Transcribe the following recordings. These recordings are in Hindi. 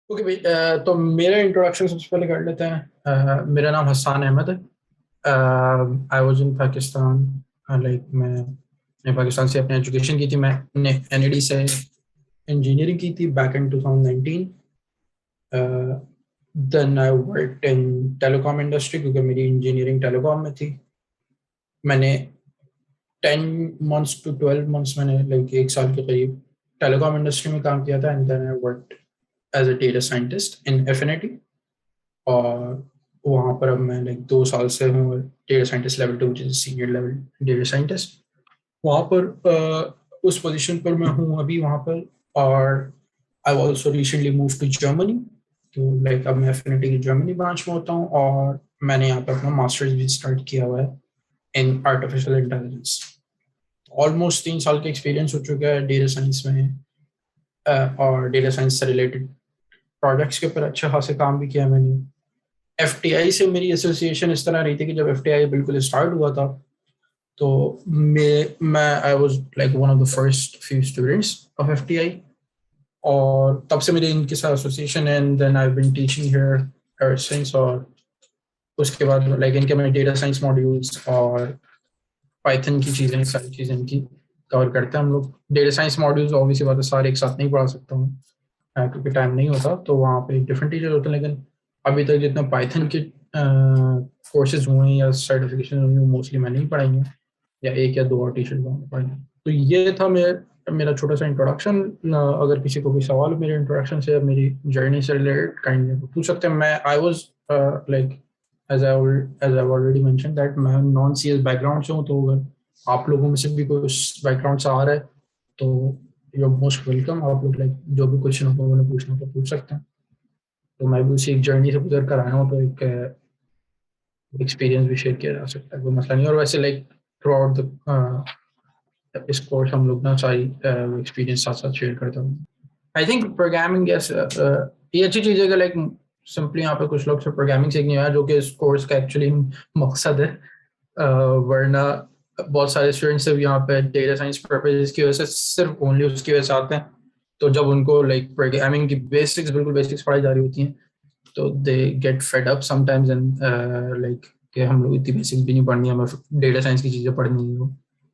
ओके भाई, तो मेरा इंट्रोडक्शन सबसे पहले कर लेते हैं। मेरा नाम हसान अहमद है। I was in Pakistan. Like मैंने पाकिस्तान से अपनी एजुकेशन की थी। मैंने एनईडी से इंजीनियरिंग की थी back in 2019। Then I worked in telecom industry क्योंकि मेरी इंजीनियरिंग टेलीकॉम में थी। मैंने 10 months to 12 months, मैंने लाइक 1 साल के करीब टेलीकॉम इंडस्ट्री में काम किया था। And then I worked as a data scientist in Affinity. और वहाँ पर अब मैं लाइक 2 साल से हूँ डेटा साइंटिस्ट लेवल 2, जिस सीनियर लेवल डेटा साइंटिस्ट। वहाँ पर उस पोजीशन पर मैं हूँ अभी वहाँ पर। और I also recently move to Germany. तो लाइक अब मैं एफिनिटी की जर्मनी ब्रांच में होता हूँ। और मैंने यहाँ पर अपना मास्टर्स भी स्टार्ट किया हुआ है इन आर्टिफिशियल इंटेलिजेंस। ऑलमोस्ट 3 साल का एक्सपीरियंस हो चुका है डेटा साइंस में। और डेटा साइंस से रिलेटेड प्रोजेक्ट्स के ऊपर अच्छा खासा काम भी किया मैंने। एफटीआई से मेरी एसोसिएशन इस तरह रही थी कि जब एफटीआई बिल्कुल स्टार्ट हुआ था तो मैं I was like one of the first few students of FTI. और तब से मेरी इनके साथ एसोसिएशन है। And then I have been teaching here ever since. और उसके बाद लाइक इनके मैं डेटा साइंस मॉड्यूल्स और पाइथन की चीज़ें, सारी चीज़ें इनकी कवर करते हैं हम लोग। डेटा साइंस मॉड्यूल्स ऑब्वियसली बात है सारे एक साथ नहीं पढ़ा सकता हूँ, क्योंकि टाइम नहीं होता। तो वहाँ पे डिफरेंट टीचर होते हैं। लेकिन अभी तक जितने पाइथन के कोर्सेज हुए हैं या सर्टिफिकेशन हुई हैं वो मोस्टली मैंने ही पढ़ाई हैं, या एक या दो और टीचर को पढ़ाई हैं। तो ये था मेरा छोटा सा इंट्रोडक्शन। अगर किसी को कोई सवाल हो मेरे इंट्रोडक्शन से या मेरी जर्नी से रिलेटेड काइंडली पूछ सकते हैं। मैं I was like as I already mention that मैं नॉन सीएस बैकग्राउंड से हूँ। तो अगर आप लोगों में से भी कोई उस बैकग्राउंड से आ रहा है तो यू आर मोस्ट वेलकम। आप लोग लाइक जो भी क्वेश्चन होगा उन्हें पूछना तो पूछ सकते हैं। तो मैं भी उसी एक जर्नी से गुजर कर आया हूँ, तो एक एक्सपीरियंस भी शेयर किया जा सकता है, कोई मसला नहीं। और वैसे लाइक थ्रू आउट द इस कोर्स हम लोग ना सारी एक्सपीरियंस साथ साथ शेयर करते हैं। आई थिंक प्रोग्रामिंग ये अच्छी चीज़ है कि लाइक सिंपली यहाँ पे कुछ लोग से प्रोग्रामिंग सीखने आया, जो कि इस कोर्स का एक्चुअली मकसद है। वरना बहुत सारे स्टूडेंट्स सिर्फ यहाँ पे डेटा साइंस पर्पज की वजह से, सिर्फ ओनली उसकी वजह से आते हैं। तो जब उनको लाइक प्रोग्रामिंग की बेसिक्स, बिल्कुल बेसिक्स पढ़ाई जा रही होती हैं, तो they get fed up sometimes. And like कि हम लोग इतनी बेसिक्स भी नहीं पढ़नी, हमें डेटा साइंस की चीज़ें पढ़नी है वो।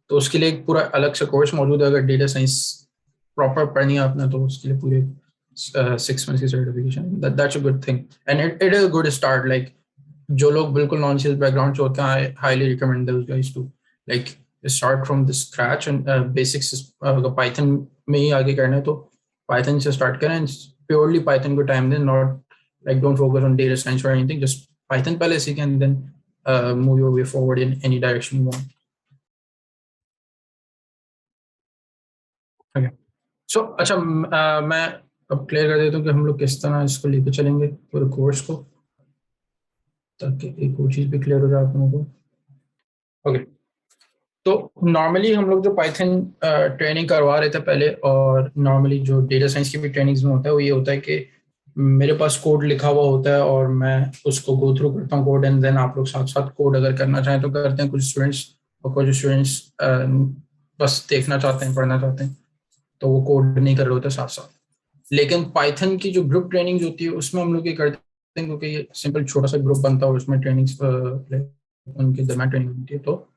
तो उसके लिए एक पूरा अलग से कोर्स मौजूद है। अगर डेटा साइंस प्रॉपर पढ़नी है आपने तो उसके लिए पूरे 6 मंथ्स की certification, that's a good thing. And it is a good start. Like जो लोग बिल्कुल नॉन सेल्स बैकग्राउंड से होते हैं, I highly recommend those guys to like start from the scratch. And basics अगर पाइथन में ही आगे करना है तो पाइथन से स्टार्ट करें। प्योरली पाइथन को टाइम दें, not like don't focus on data science or anything, just python पहले सीखें and then move your way forward in any direction you want. Okay, so अच्छा, मैं अब क्लियर कर देता हूँ कि हम लोग किस तरह इसको लेके चलेंगे पूरे कोर्स को, ताकि एक और चीज़ भी क्लियर हो जाए आप लोगों को। ओके, तो नॉर्मली हम लोग जो पाइथन ट्रेनिंग करवा रहे थे पहले, और नॉर्मली जो डेटा साइंस की भी ट्रेनिंग्स में होता है, वो ये होता है कि मेरे पास कोड लिखा हुआ होता है और मैं उसको गो थ्रू करता हूँ कोड। एंड देन आप लोग साथ साथ कोड अगर करना चाहें तो करते हैं कुछ स्टूडेंट्स। और कुछ स्टूडेंट्स बस देखना चाहते हैं, पढ़ना चाहते हैं, तो वो कोड नहीं कर रहे होते साथ साथ। लेकिन पाइथन की जो ग्रुप ट्रेनिंग होती है उसमें हम लोग ये करते हैं, क्योंकि ये सिंपल छोटा सा ग्रुप बनता है और उसमें ट्रेनिंग्स उनके दरम्यान ट्रेनिंग होती है। तो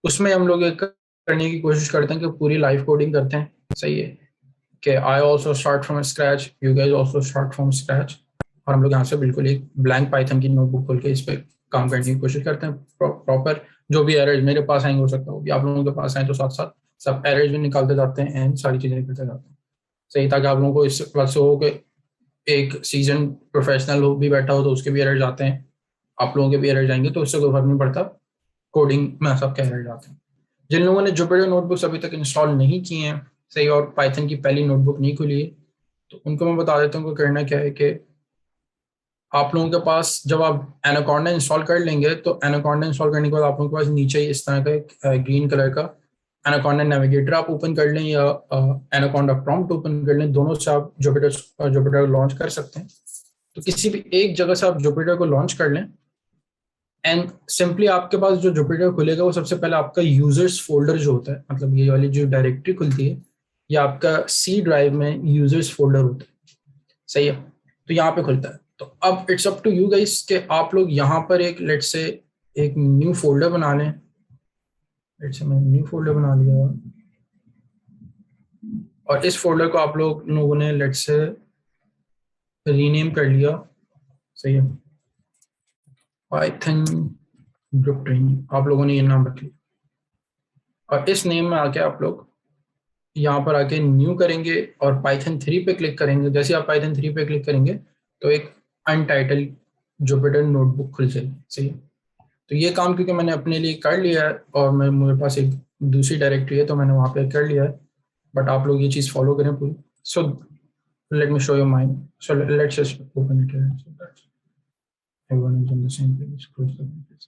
उसमें हम लोग ये करने की कोशिश करते हैं कि पूरी लाइव कोडिंग करते हैं। सही है कि I also start from scratch, you guys also start from scratch. और हम लोग यहाँ से बिल्कुल एक ब्लैंक पाइथन की नोटबुक खोल के इस पर काम करने की कोशिश करते हैं। प्रॉपर जो भी एरर्स मेरे पास आएंगे, हो सकता है वो भी आप लोगों के पास आए, तो साथ साथ सब एरर्स भी निकालते जाते हैं एंड सारी चीज़ें करते जाते हैं। सही, ताकि आप लोगों को इस बात से हो कि एक सीजन प्रोफेशनल भी बैठा हो तो उसके भी एरर्स आते हैं, आप लोगों के भी एरर्स आएंगे, तो उससे कोई फर्क नहीं पड़ता। कोडिंग में सबके एरर्स आते हैं। जिन लोगों ने जुपिटर नोटबुक्स अभी तक इंस्टॉल नहीं किए हैं, सही, और पाइथन की पहली नोटबुक नहीं खुली है, तो उनको मैं बता देता हूँ कि करना क्या है कि आप लोगों के पास जब आप एनाकोंडा इंस्टॉल कर लेंगे, तो एनाकोंडा इंस्टॉल करने के बाद आप लोगों के पास नीचे ही इस तरह का एक ग्रीन कलर का एनाकोंडा नेविगेटर आप ओपन कर लें, या एनाकोंडा प्रॉम्प्ट ओपन कर लें। दोनों से आप जुपिटर लॉन्च कर सकते हैं। तो किसी भी एक जगह से आप जुपिटर को लॉन्च कर लें, एंड सिंपली आपके पास जो जुपिटर खुलेगा वो सबसे पहले आपका यूजर्स फोल्डर जो होता है, मतलब ये वाली जो डायरेक्टरी खुलती है, ये आपका सी ड्राइव में यूजर्स फोल्डर होता है। सही है। तो यहाँ पे खुलता है। तो अब it's up to you guys कि आप लोग यहाँ पर एक लेट्स से एक न्यू फोल्डर बना लें। लेट्स से मैंने न्यू फोल्डर बना लिया और इस फोल्डर को आप लोगों ने लेट्स से रीनेम कर लिया, सही है, पाइथन ग्रुप ट्रेनिंग, आप लोगों ने ये नाम रख लिया। और इस नेम में आके आप लोग यहाँ पर आके न्यू करेंगे और पाइथन 3 पे क्लिक करेंगे। जैसे आप पाइथन 3 पे क्लिक करेंगे तो एक अनटाइटल्ड जुपिटर नोटबुक खुल जाएगी, सही है। तो ये काम क्योंकि मैंने अपने लिए कर लिया है और मेरे पास एक दूसरी डायरेक्टरी है तो मैंने वहाँ पे कर लिया है, बट आप लोग ये चीज़ फॉलो करें पूरी। सो let me show you mine. So let's just open it here. So that's everyone is on the same page. Close the pages.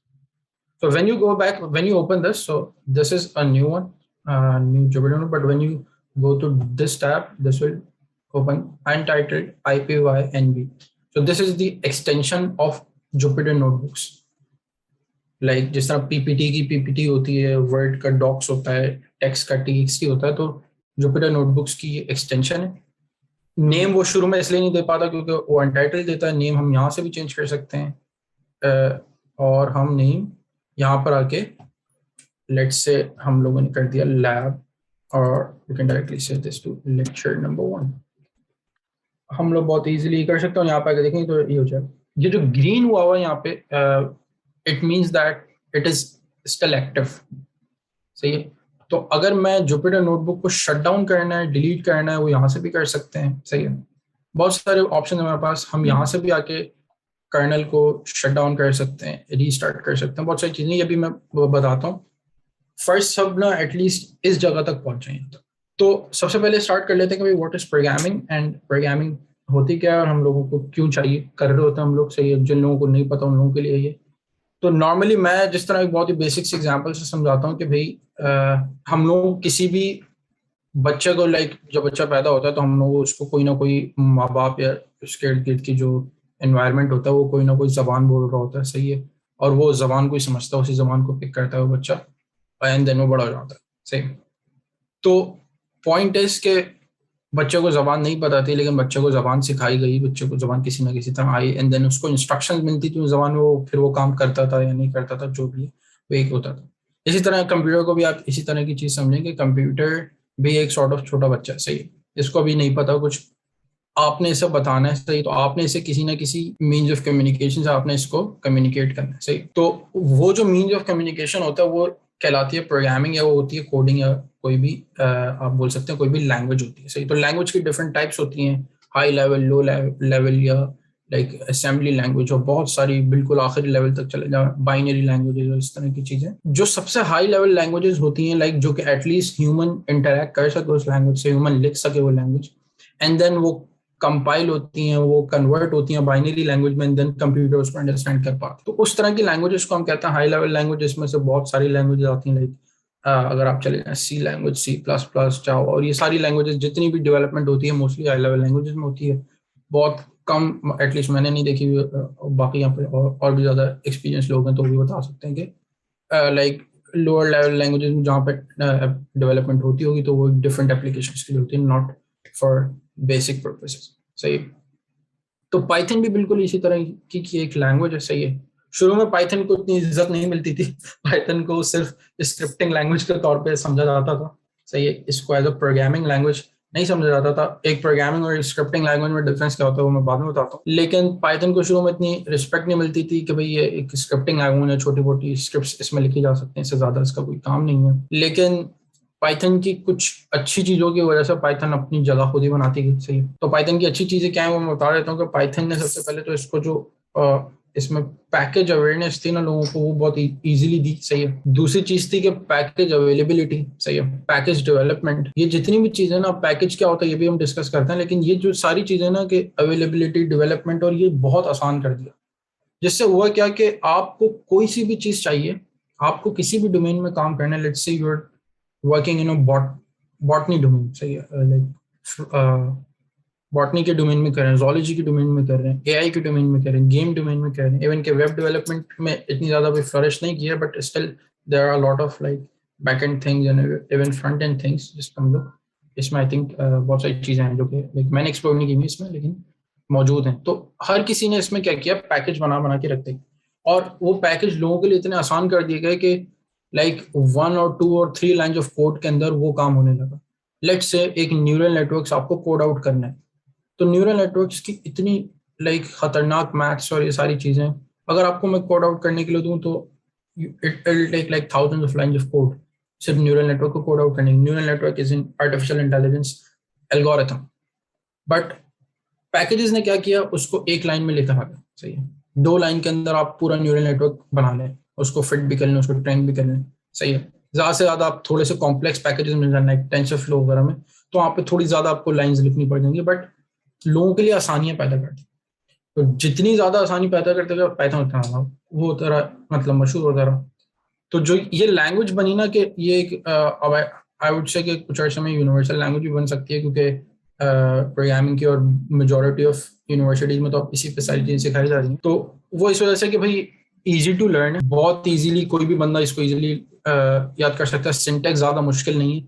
So when you go back, when you open this, so this is a new one, new Jupyter Notebook. But when you go to this tab, this will open untitled IPYNB. So this is the extension of Jupyter Notebooks. Like जिस तरह PPT की PPT होती है, Word का Docs होता है, Text का TXT होता है, तो Jupyter Notebooks की एक्सटेंशन है। नेम वो शुरू में इसलिए नहीं दे पाता क्योंकि वो अनटाइटल देता है। नेम हम यहाँ से भी चेंज कर सकते हैं और हम नेम यहाँ पर आके लेट्स से हम लोगों ने कर दिया लैब और you can directly set this to lecture number 1। हम लोग बहुत इजीली कर सकते हैं। यहाँ पे आके देखेंगे तो ये हो जाएगा। ये जो ग्रीन हुआ हुआ यहाँ पे it means that it is still active, सही है। तो अगर मैं जुपिटर नोटबुक को शट डाउन करना है, डिलीट करना है, वो यहाँ से भी कर सकते हैं, सही है। बहुत सारे ऑप्शन है हमारे पास। हम यहाँ से भी आके कर्नल को शट डाउन कर सकते हैं, रीस्टार्ट कर सकते हैं, बहुत सारी चीजें, ये भी मैं बताता हूँ। फर्स्ट सब ना एटलीस्ट इस जगह तक पहुंचे। तो सबसे पहले स्टार्ट कर लेते हैं कि भाई what is programming and programming होती क्या है और हम लोगों को क्यों चाहिए, कर रहे होते हैं हम लोग, सही है। जिन लोगों को नहीं पता उन लोगों के लिए ये। तो नॉर्मली मैं जिस तरह एक बहुत ही बेसिक एग्जांपल से समझाता हूँ कि भाई हम लोग किसी भी बच्चे को लाइक जब बच्चा पैदा होता है तो हम लोग उसको कोई ना कोई माँ बाप या उसके इर्द गिर्द की जो एनवायरनमेंट होता है वो कोई ना कोई जबान बोल रहा होता है, सही है। और वो जबान को ही समझता है, उसी जबान को पिक करता है वो बच्चा एंड देन वो बड़ा हो जाता है, सही। तो पॉइंट इज के बच्चे को जबान नहीं पता थी लेकिन बच्चे को जबान सिखाई गई, बच्चे को जबान किसी ना किसी तरह आई एंड देन उसको इंस्ट्रक्शन मिलती थी जबान में, वो फिर वो काम करता था या नहीं करता था, जो भी वो एक होता था। इसी तरह कंप्यूटर को भी आप इसी तरह की चीज समझें कि कंप्यूटर भी एक सॉर्ट ऑफ छोटा बच्चा है, सही है। इसको भी नहीं पता कुछ, आपने इसे बताना है, सही। तो आपने इसे किसी ना किसी मीन्स ऑफ कम्युनिकेशन से आपने इसको कम्युनिकेट करना है, सही। तो वो जो मीन्स ऑफ कम्युनिकेशन होता है वो कहलाती है प्रोग्रामिंग या वो होती है कोडिंग या कोई भी आप बोल सकते हैं कोई भी लैंग्वेज होती है, सही। तो लैंग्वेज की डिफरेंट टाइप्स होती हैं, हाई लेवल, लो लेवल या लाइक असेंबली लैंग्वेज, और बहुत सारी बिल्कुल आखिरी लेवल तक चले जाए, बाइनरी लैंग्वेजेस और इस तरह की चीजें। जो सबसे हाई लेवल लैंग्वेजेस होती हैं लाइक जो कि एटलीस्ट ह्यूमन इंटरेक्ट कर सके उस लैंग्वेज से, ह्यूमन लिख सके वो लैंग्वेज, एंड देन वो कंपाइल होती हैं, वो कन्वर्ट होती हैं बाइनरी लैंग्वेज में, देन कंप्यूटर उसको अंडरस्टैंड कर पाते। तो उस तरह की लैंग्वेजेस को हम कहते हैं हाई लेवल लैंग्वेज। इसमें से बहुत सारी लैंग्वेजेस आती हैं लाइक अगर आप चले जाए सी लैंग्वेज, C++, जावा, और ये सारी लैंग्वेजेस जितनी भी डेवलपमेंट होती है मोस्टली हाई लेवल लैंग्वेजेस में होती है। बहुत कम, एटलीस्ट मैंने नहीं देखी, बाकी यहाँ पे और भी ज्यादा एक्सपीरियंस लोग हैं तो भी बता सकते हैं कि लाइक लोअर लेवल लैंग्वेजेस में जहाँ पे डेवलपमेंट होती होगी तो वो डिफरेंट एप्लीकेशंस के लिए होती है, नॉट फॉर बेसिक पर्पसेस, सही। तो पाइथन भी बिल्कुल इसी तरह की एक लैंग्वेज है, सही है। शुरू में पाइथन को इतनी इज्जत नहीं मिलती थी, पाइथन को सिर्फ स्क्रिप्टिंग लैंग्वेज के तौर पे समझा जाता था, सही है। इसको एज अ प्रोग्रामिंग लैंग्वेज नहीं समझा जाता था। एक प्रोग्रामिंग और स्क्रिप्टिंग लैंग्वेज में डिफरेंस क्या होता है वो मैं बाद में बताता हूँ। लेकिन पाइथन को शुरू में इतनी रिस्पेक्ट नहीं मिलती थी कि भाई ये एक स्क्रिप्टिंग लैंग्वेज है, छोटी मोटी स्क्रिप्ट्स इसमें लिखी जा सकते हैं, इससे ज्यादा इसका कोई काम नहीं है। लेकिन पाइथन की कुछ अच्छी चीजों की वजह से पाइथन अपनी जगह खुद ही बनाती गई, सही। तो पाइथन की अच्छी चीजें क्या है वो मैं बता देता हूँ कि पाइथन ने सबसे पहले तो इसको जो इसमें पैकेज अवेयरनेस थी ना लोगों को, वो बहुत इजीली दी, सही है। दूसरी चीज थी कि पैकेज अवेलेबिलिटी, सही है। पैकेज डेवलपमेंट, ये जितनी भी चीजें ना, पैकेज क्या होता है ये भी हम डिस्कस करते हैं, लेकिन ये जो सारी चीजें ना कि अवेलेबिलिटी, डेवलपमेंट, और ये बहुत आसान कर दिया। जिससे हुआ क्या कि आपको कोई सी भी चीज चाहिए, आपको किसी भी डोमेन में काम करना है, let's say you are working in botany domain, सही है, लाइक बॉटनी के डोमेन में कर रहे हैं, जोलॉजी के डोमेन में कर रहे हैं, एआई के डोमेन में कर रहे हैं, गेम डोमेन में कर रहे हैं, इवन के वेब डेवलपमेंट में इतनी ज्यादा भी फ्लरिश नहीं किया, but still there are lot of like back end things and even front end things जिसको हम लोग इसमें आई थिंक बहुत सारी चीजें हैं जो कि लाइक मैंने एक्सप्लोर नहीं की हुई इसमें, लेकिन मौजूद हैं। तो हर किसी ने इसमें क्या किया, पैकेज बना बना के रखते, और वो पैकेज लोगों के लिए इतने आसान कर दिए गए कि लाइक 1 और 2 और 3 लाइन ऑफ कोड के अंदर वो काम होने लगा। लेट्स से एक न्यूरल नेटवर्क्स आपको कोड आउट करना है, तो न्यूरल नेटवर्क्स की इतनी लाइक खतरनाक मैथ्स और ये सारी चीजें, अगर आपको मैं कोड आउट करने के लिए दूं तो it will take like thousands of lines of code सिर्फ न्यूरल नेटवर्क को कोड आउट करने। Neural network is in artificial intelligence algorithm, but packages ने क्या किया, उसको एक लाइन में लेकर आ गया। सही है, 2 लाइन के अंदर आप पूरा न्यूरल नेटवर्क बना लें, उसको फिट भी कर लें, उसको ट्रेन भी कर लें। सही है, ज्यादा से ज्यादा आप थोड़े से कॉम्प्लेक्स पैकेजेस मिल जाना है टेंसर फ्लो वगैरह में, तो वहाँ पे थोड़ी ज्यादा आपको लाइंस लिखनी पड़ जाएंगी, बट लोगों के लिए आसानियां पैदा करती। तो जितनी ज्यादा आसानी पैदा करते गए पाइथन उतना ज्यादा वो तरह मतलब मशहूर होता रहा। तो जो ये लैंग्वेज बनी ना, कि ये एक आई वुड से कि कुछ अर्से में यूनिवर्सल लैंग्वेज भी बन सकती है, क्योंकि प्रोग्रामिंग की और मेजॉरिटी ऑफ यूनिवर्सिटीज में तो अब इसी पे सारी चीजें सिखाई जा रही हैं। तो वो इस वजह से कि भाई इजी टू लर्न है, बहुत इजीली कोई भी बंदा इसको इजीली याद कर सकता है। सिंटेक्स ज्यादा मुश्किल नहीं है।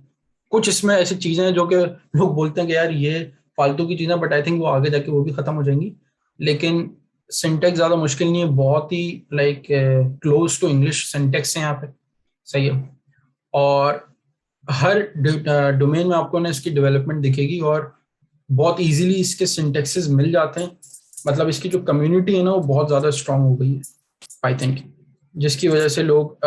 कुछ इसमें ऐसी चीजें हैं जो कि लोग बोलते हैं कि यार ये फालतू की चीजें, बट आई थिंक वो आगे जाके वो भी खत्म हो जाएंगी। लेकिन सिंटेक्स ज्यादा मुश्किल नहीं है, बहुत ही like close to English syntax है यहाँ पे। सही है, और हर डोमेन में आपको ना इसकी डेवलपमेंट दिखेगी, और बहुत इजीली इसके सिंटेक्सेस मिल जाते हैं। मतलब इसकी जो कम्युनिटी है ना, वो बहुत ज़्यादा स्ट्रांग हो गई है पाइथन की, जिसकी वजह से लोग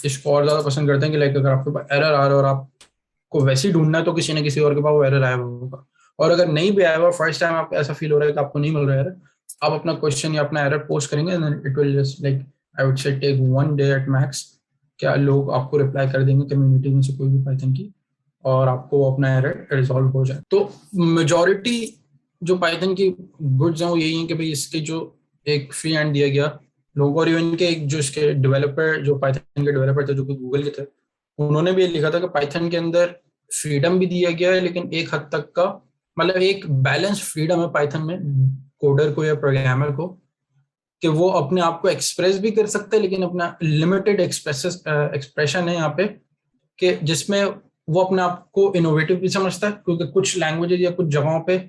इसको और ज़्यादा पसंद करते हैं। कि लाइक अगर आपके पास एरर आ रहा है और आपको वैसे ही ढूंढना है, तो किसी न किसी और के पास वो एरर आया हुआ होगा। और अगर नहीं भी आया हुआ, फर्स्ट टाइम आपको ऐसा फील हो रहा है कि आपको नहीं मिल रहा है एरर, आप अपना क्वेश्चन या अपना एरर पोस्ट करेंगे, it will just like I would say take 1 day at max. क्या लोग आपको रिप्लाई कर देंगे कम्युनिटी में से कोई भी पाइथन की, और आपको अपना एरर रिजॉल्व हो जाए। तो मेजॉरिटी जो पाइथन की गुड्स हैं वो यही हैं कि भाई इसके जो एक फ्री हैंड दिया गया लोगों को, और इवन के एक जो इसके डेवलपर, जो पाइथन के डेवलपर थे जो कि गूगल के थे, उन्होंने भी ये लिखा था कि पाइथन के अंदर फ्रीडम भी दिया गया है, लेकिन एक हद तक का, मतलब एक बैलेंस फ्रीडम है पाइथन में कोडर को या प्रोग्रामर को, कि वो अपने आप को एक्सप्रेस भी कर सकते हैं, लेकिन अपना लिमिटेड एक्सप्रेशन है यहाँ पे, कि जिसमें वो अपने आप को इनोवेटिव भी समझता है। क्योंकि कुछ लैंग्वेजेस या कुछ जगहों पे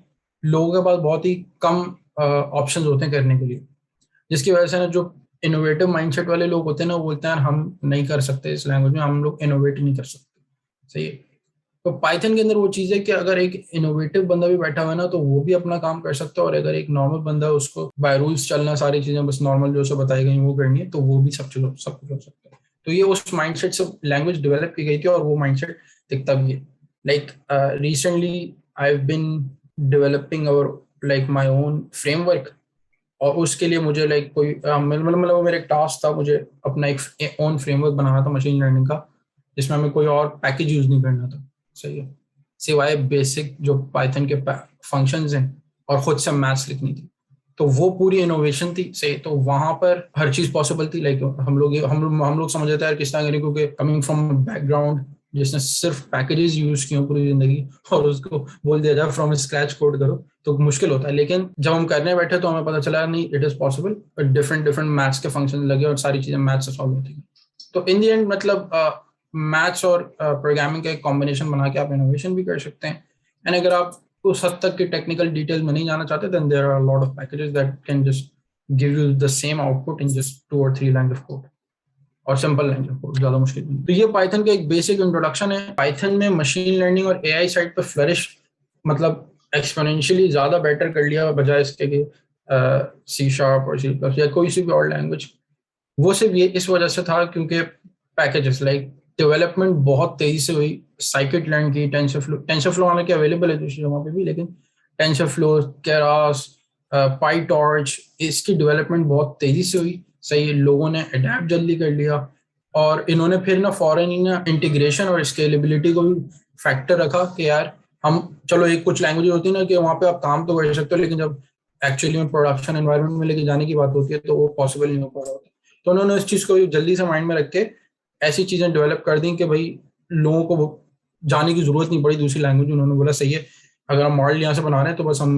लोगों के पास बहुत ही कम ऑप्शंस होते हैं करने के लिए, जिसकी वजह से ना जो इनोवेटिव माइंडसेट वाले लोग होते हैं ना, वो बोलते हैं हम नहीं कर सकते इस लैंग्वेज में, हम लोग इनोवेट नहीं कर सकते। सही है, तो पाइथन के अंदर वो चीज़ है कि अगर एक इनोवेटिव बंदा भी बैठा हुआ है ना, तो वो भी अपना काम कर सकता है, और अगर एक नॉर्मल बंदा उसको बाय रूल्स चलना, सारी चीज़ें बस नॉर्मल जो सब बताई गई वो करनी है, तो वो भी सब कुछ हो सकता है। तो ये उस माइंडसेट से लैंग्वेज डेवलप की गई थी, और वो माइंडसेट दिखता भी है। Like recently I have been developing our like my own framework, और उसके लिए मुझे लाइक कोई मतलब वो मेरा एक टास्क था, मुझे अपना एक ओन फ्रेमवर्क बनाना था मशीन लर्निंग का, जिसमें हमें कोई और पैकेज यूज नहीं करना था। सही है, सिवाय बेसिक जो पाइथन के फंक्शंस हैं, और खुद से मैथ्स लिखनी थी। तो वो पूरी इनोवेशन थी। सही, तो वहां पर हर चीज पॉसिबल थी। लाइक हम लोग समझ जाते हैं किस तरह करें, क्योंकि कमिंग फ्रॉम बैकग्राउंड जिसने सिर्फ पैकेजेस यूज किए पूरी जिंदगी, और उसको बोल दिया जाए फ्रॉम स्क्रैच कोड करो, तो मुश्किल होता है। लेकिन जब हम करने बैठे तो हमें पता चला नहीं, it is possible. Different different maths के फंक्शन लगे, और सारी चीजें मैथ्स से सॉल्व होती है। तो इन दी एंड मतलब मैथ्स और प्रोग्रामिंग का एक कॉम्बिनेशन बना के आप इनोवेशन भी कर सकते हैं। एंड अगर आप उस हद तक की टेक्निकल डिटेल्स में नहीं जाना चाहते, then there are lot of packages that can just give you the same output in just 2 और 3 लाइन ऑफ कोड, और सिंपल लाइन ऑफ कोड, ज्यादा मुश्किल नहीं। तो ये पाइथन का एक बेसिक इंट्रोडक्शन है। पाइथन में मशीन लर्निंग और एआई साइड पर फ्लरिश मतलब एक्सपोनेंशियली ज्यादा बेटर कर लिया, बजाय इसके कि C# और C++ या कोई सी भी और लैंग्वेज। वो सिर्फ ये इस वजह से था क्योंकि पैकेजेस लाइक डेवलपमेंट बहुत तेजी से हुई। साइकिट लर्न की, टेंसरफ्लो हालांकि अवेलेबल है दूसरी जगहों पे भी, लेकिन टेंसरफ्लो, केरास, पाईटॉर्च, इसकी डेवलपमेंट बहुत तेजी से हुई। सही, लोगों ने अडेप्ट जल्दी कर लिया, और इन्होंने फिर ना फॉरन इंटीग्रेशन और स्केलेबिलिटी को भी फैक्टर रखा कि यार हम चलो, एक कुछ लैंग्वेज होती है ना कि वहाँ पे आप काम तो कर सकते हो, लेकिन जब एक्चुअली में प्रोडक्शन एनवायरनमेंट में लेके जाने की बात होती है तो वो पॉसिबल नहीं हो पा रहा होता। तो उन्होंने इस चीज़ को जल्दी से माइंड में रख के ऐसी चीज़ें डेवलप कर दी कि भाई लोगों को जाने की जरूरत नहीं पड़ी दूसरी लैंग्वेज। उन्होंने बोला सही है, अगर हम मॉडल यहाँ से बना रहे हैं तो बस हम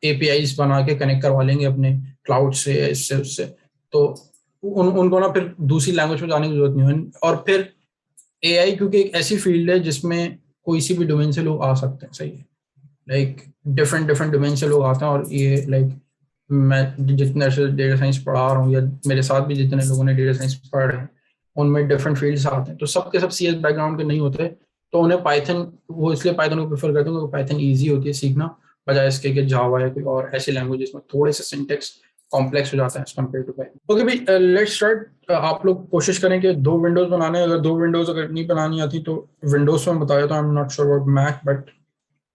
APIs बना के कनेक्ट करवा लेंगे अपने क्लाउड से, इससे उससे। तो उनको ना फिर दूसरी लैंग्वेज में जाने की जरूरत नहीं है। और फिर AI क्योंकि एक ऐसी फील्ड है जिसमें कोई सी भी डोमेन से लोग आ सकते हैं। सही है, लाइक डिफरेंट डिफरेंट डोमेन से लोग आते हैं, और ये लाइक मैं जितने डेटा साइंस पढ़ा रहा हूँ या मेरे साथ भी जितने लोगों ने डेटा साइंस पढ़ रहे हैं उनमें डिफरेंट फील्ड्स आते हैं, तो सबके सब CS बैकग्राउंड के नहीं होते, तो उन्हें पाइथन, वो इसलिए पाइथन को प्रेफर करते हैं क्योंकि पाइथन ईजी होती है सीखना, बजाय इसके कि जावा या कोई और ऐसी लैंग्वेजेस में थोड़े से सिंटेक्स कॉम्प्लेक्स हो जाता है as compare to Python. Okay भाई, लेट्स स्टार्ट। आप लोग कोशिश करें कि 2 विंडोज बनाने, अगर 2 विंडोज अगर नहीं बनानी आती तो विंडोज में बताया, तो I am not sure about Mac, but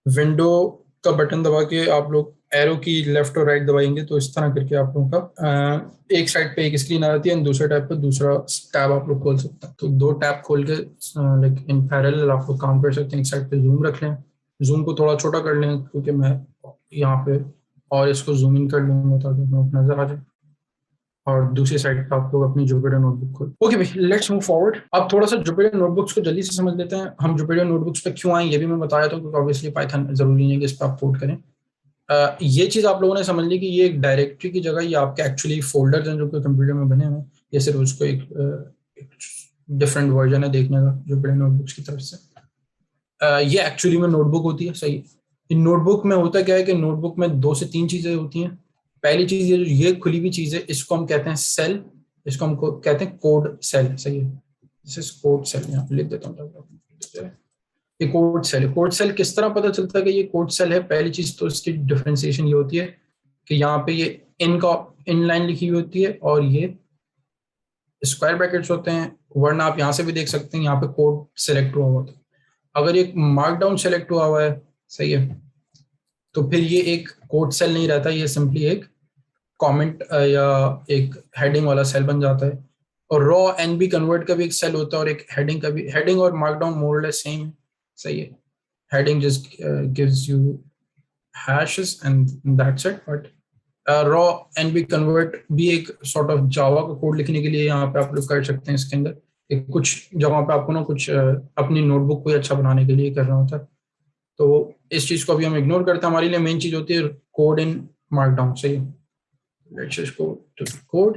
window का बटन दबा के आप लोग एरो की लेफ्ट और राइट दबाएंगे तो इस तरह करके आप लोगों का एक साइड पे एक स्क्रीन आ जाती है, दूसरे टैब पे दूसरा टैब आप लोग खोल सकते हैं। तो 2 टैब खोल के लाइक इन पैरेलल आप लोग काम कर सकते हैं। एक साइड पे जूम रख लें, जूम को थोड़ा छोटा कर लें क्योंकि मैं यहाँ पे, और इसको जूम इन कर लूंगा ताकि नजर आ जाए, और दूसरी साइड पे आप लोग अपनी जुपिटर नोटबुक खोल। ओके भाई, लेट्स मूव फॉरवर्ड। अब थोड़ा सा जुपिटर नोटबुक्स को जल्दी से समझ लेते हैं। हम जुपिटर नोटबुक्स पे क्यों आए ये भी मैं बताया था, क्योंकि ऑब्वियसली पाइथन जरूरी नहीं है कि इस पर आप कोड करें। ये चीज आप लोगों ने समझ ली कि ये एक डायरेक्टरी की जगह ये आपके एक्चुअली फोल्डर्स हैं जो कि कंप्यूटर में बने हुए हैं, ये सिर्फ उसको एक डिफरेंट वर्जन है देखने का जुपिटर नोटबुक्स की तरफ से। ये एक्चुअली में नोटबुक होती है, सही। इन नोटबुक में होता क्या है कि नोटबुक में 2 से 3 चीजें होती हैं। पहली चीज ये खुली हुई चीज है, इसको हम कहते हैं सेल, इसको हम कहते हैं कोड सेल, सही है। दिस इज कोड सेल, यहाँ पे लिख देता हूँ। ये कोड सेल है। कोड सेल किस तरह पता चलता है कि ये कोड सेल है? पहली चीज तो इसकी डिफरेंशिएशन ये होती है कि यहाँ पे ये इन का इन लाइन लिखी हुई होती है और ये स्क्वायर ब्रैकेट्स होते हैं, वरना आप यहाँ से भी देख सकते हैं यहाँ पे कोड सेलेक्ट हुआ होता है। अगर एक मार्कडाउन सेलेक्ट हुआ है, सही है, तो फिर ये एक कोड सेल नहीं रहता, ये सिंपली एक कमेंट या एक हेडिंग वाला सेल बन जाता है। और रॉ एनबी कन्वर्ट का भी एक सेल होता है और एक हेडिंग का भी। हेडिंग और मार्कडाउन मोर और लेस सेम है, सही है। Heading just gives you hashes and that's it, but raw nb convert भी एक सॉर्ट ऑफ जावा का कोड लिखने के लिए यहाँ पे आप लोग कर सकते हैं। इसके अंदर एक कुछ जगह पे आपको ना कुछ अपनी नोटबुक को अच्छा बनाने के लिए करना होता है, तो इस चीज को अभी हम इग्नोर करते हैं। हमारे लिए मेन चीज होती है कोड इन मार्कडाउन, सही है। Let's just go to code.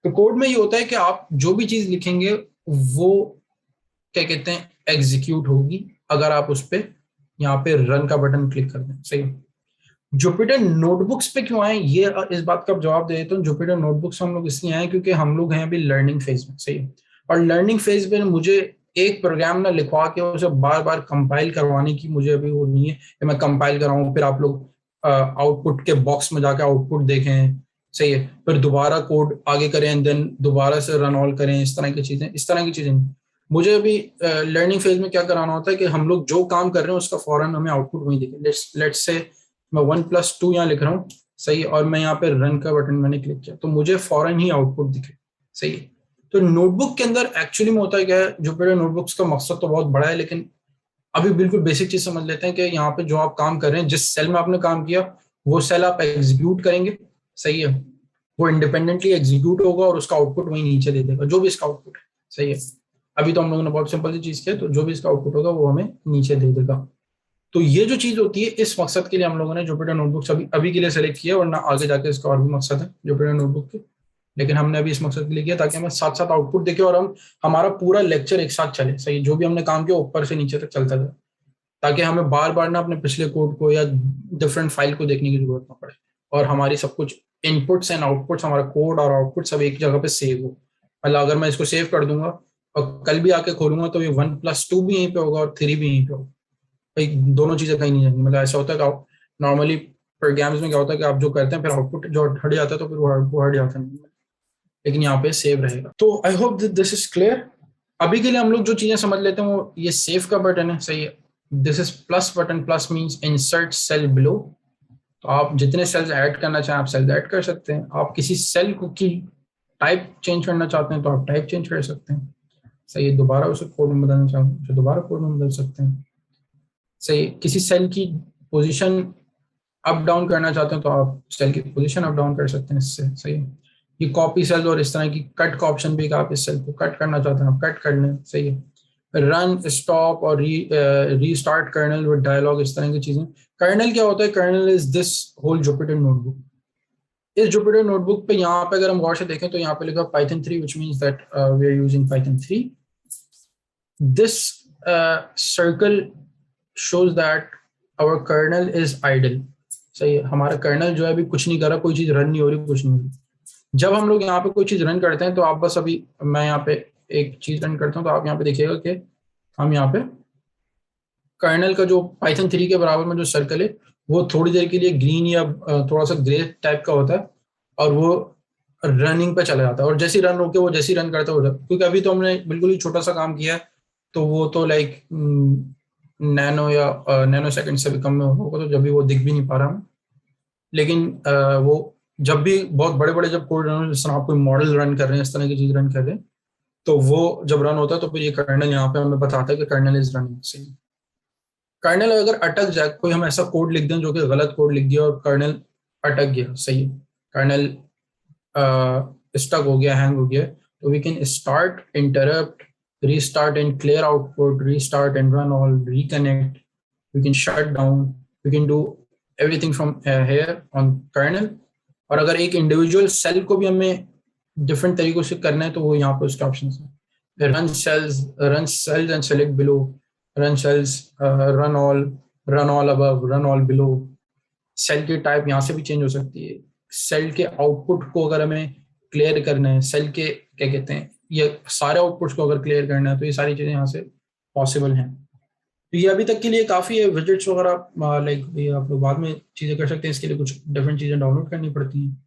तो कोड में ये होता है कि आप जो भी चीज लिखेंगे वो क्या कहते हैं एग्जीक्यूट होगी अगर आप उस पर यहाँ पे रन का बटन क्लिक कर दें, सही है। जुपिटर नोटबुक्स पे क्यों आए, ये इस बात का जवाब दे देता हूँ। जुपिटर नोटबुक्स हम लोग इसलिए आए क्योंकि हम लोग हैं अभी लर्निंग फेज में, सही है। और लर्निंग फेज में मुझे एक प्रोग्राम ना लिखवा के उसे बार बार कंपाइल करवाने की मुझे अभी वो नहीं है कि मैं कंपाइल कराऊं फिर आप लोग आउटपुट के बॉक्स में जाके आउटपुट देखें, सही है, फिर दोबारा कोड आगे करें एंड देन दोबारा से रन ऑल करें, इस तरह की चीजें मुझे अभी लर्निंग फेज में क्या कराना होता है कि हम लोग जो काम कर रहे हैं उसका फौरन हमें आउटपुट वहीं दिखे। लेट्स से मैं 1+2 यहाँ लिख रहा हूँ, सही, और मैं यहाँ पे रन का बटन मैंने क्लिक किया तो मुझे फौरन ही आउटपुट दिखे, सही है। तो नोटबुक के अंदर एक्चुअली में होता है क्या है, जुपिटर नोटबुक्स का मकसद तो बहुत बड़ा है, लेकिन अभी बिल्कुल बेसिक चीज समझ लेते हैं कि यहाँ पे जो आप काम कर रहे हैं, जिस सेल में आपने काम किया वो सेल आप एग्जीक्यूट करेंगे, सही है। वो इंडिपेंडेंटली एग्जीक्यूट होगा और उसका आउटपुट वही नीचे दे देगा, जो भी इसका आउटपुट है, सही है। अभी तो हम लोगों ने बहुत सिंपल सी चीज किया, तो जो भी इसका आउटपुट होगा वो हमें नीचे दे देगा। तो ये जो चीज होती है, इस मकसद के लिए हम लोगों ने जुपिटर नोटबुक्स अभी के लिए सेलेक्ट किया, वरना आगे जाके इसका और भी मकसद है जुपिटर नोटबुक के, लेकिन हमने अभी इस मकसद के लिए किया ताकि हमें साथ साथ आउटपुट देखे और हमारा पूरा लेक्चर एक साथ चले, सही। जो भी हमने काम किया ऊपर से नीचे तक चलता जाए, ताकि हमें बार बार ना अपने पिछले कोड को या डिफरेंट फाइल को देखने की जरूरत ना पड़े, और हमारी सब कुछ इनपुट्स एंड आउटपुट्स, हमारा कोड और आउटपुट सब एक जगह पे सेव हो। मतलब अगर मैं इसको सेव कर दूंगा और कल भी आके खोलूंगा तो ये 1+2 भी यहीं पे होगा और 3 भी यहीं पे होगा, भाई दोनों चीजें कहीं नहीं जाएंगी। मतलब ऐसा होता है कि नॉर्मली प्रोग्राम्स में क्या होता है कि आप जो करते हैं फिर आउटपुट जो हट जाता है तो फिर वो हट जाता नहीं, लेकिन यहाँ पे सेव रहेगा। तो I hope this is clear. अभी के लिए हम लोग जो चीजें समझ लेते हैं वो ये सेव का बटन है, सही है। This is plus button, plus means insert cell below. तो आप जितने सेल्स ऐड करना चाहें आप सेल्स ऐड कर सकते हैं। आप किसी सेल को की टाइप चेंज करना चाहते हैं तो आप टाइप चेंज कर सकते हैं, सही है। दोबारा उसे कोड में बदलना चाहते हैं तो दोबारा कोड में बदल सकते हैं, सही। किसी सेल की पोजीशन अप डाउन करना चाहते हैं तो आप सेल की पोजीशन अप डाउन कर सकते हैं इससे, सही है। ये कॉपी सेल और इस तरह की कट का ऑप्शन भी, आप इस सेल को कट करना चाहते हैं आप कट कर लें, सही है। रन, स्टॉप और रीस्टार्ट कर्नल विद डायलॉग, इस तरह की चीजें। कर्नल क्या होता है? Kernel is this whole Jupyter notebook. इस जुपिटर नोटबुक पे यहाँ पे अगर हम गौर से देखें तो यहाँ पे लिखा Python 3, which means that we are using Python 3. This circle shows that our kernel is idle, सही है, हमारा कर्नल जो है अभी कुछ नहीं कर रहा, कोई चीज रन नहीं हो रही, कुछ नहीं हो रही। जब हम लोग यहाँ पे कोई चीज रन करते हैं तो आप बस अभी मैं यहाँ पे एक चीज रन करता हूँ तो आप यहाँ पे देखिएगा कि हम यहाँ पे कर्नल का जो पाइथन 3 के बराबर में जो सर्कल है वो थोड़ी देर के लिए ग्रीन या थोड़ा सा ग्रे टाइप का होता है और वो रनिंग पे चला जाता है, और जैसे ही रन होके वो जैसे ही रन करता है क्योंकि अभी तो हमने बिल्कुल ही छोटा सा काम किया है तो वो तो लाइक नैनो या नैनो सेकंड से भी कम में होगा, तो जब भी वो दिख भी नहीं पा रहा हमें। लेकिन वो जब भी बहुत बड़े बड़े जब कोड रन, जिस तरह आप कोई मॉडल रन कर रहे हैं, इस तरह की चीज रन कर रहे हैं, तो वो जब रन होता है तो फिर ये कर्नल यहाँ पे हमें बताता है कि कर्नल इज रनिंग। सही, कर्नल अगर अटक जाए, कोई हम ऐसा कोड लिख दें जो कि गलत कोड लिख दिया और कर्नल अटक गया, सही है, कर्नल स्टक हो गया, हैंग हो गया, तो we can start, interrupt, restart and clear output, restart and run all, reconnect, we can shut down, we can do everything from here on kernel। और अगर एक इंडिविजुअल सेल को भी हमें डिफरेंट तरीकों से करना है तो वो यहाँ पे उसके ऑप्शन है, run cells and select below, run cells, run all above, run all below. Cell की टाइप यहाँ से भी चेंज हो सकती है, सेल के आउटपुट को अगर हमें क्लियर करना है, सेल के क्या कहते हैं, ये सारे आउटपुट्स को अगर क्लियर करना है तो ये सारी चीजें यहाँ से पॉसिबल हैं। तो ये अभी तक के लिए काफी है, विजेट्स वगैरह लाइक ये आप लोग बाद में चीजें कर सकते हैं, इसके लिए कुछ डिफरेंट चीजें डाउनलोड करनी पड़ती हैं,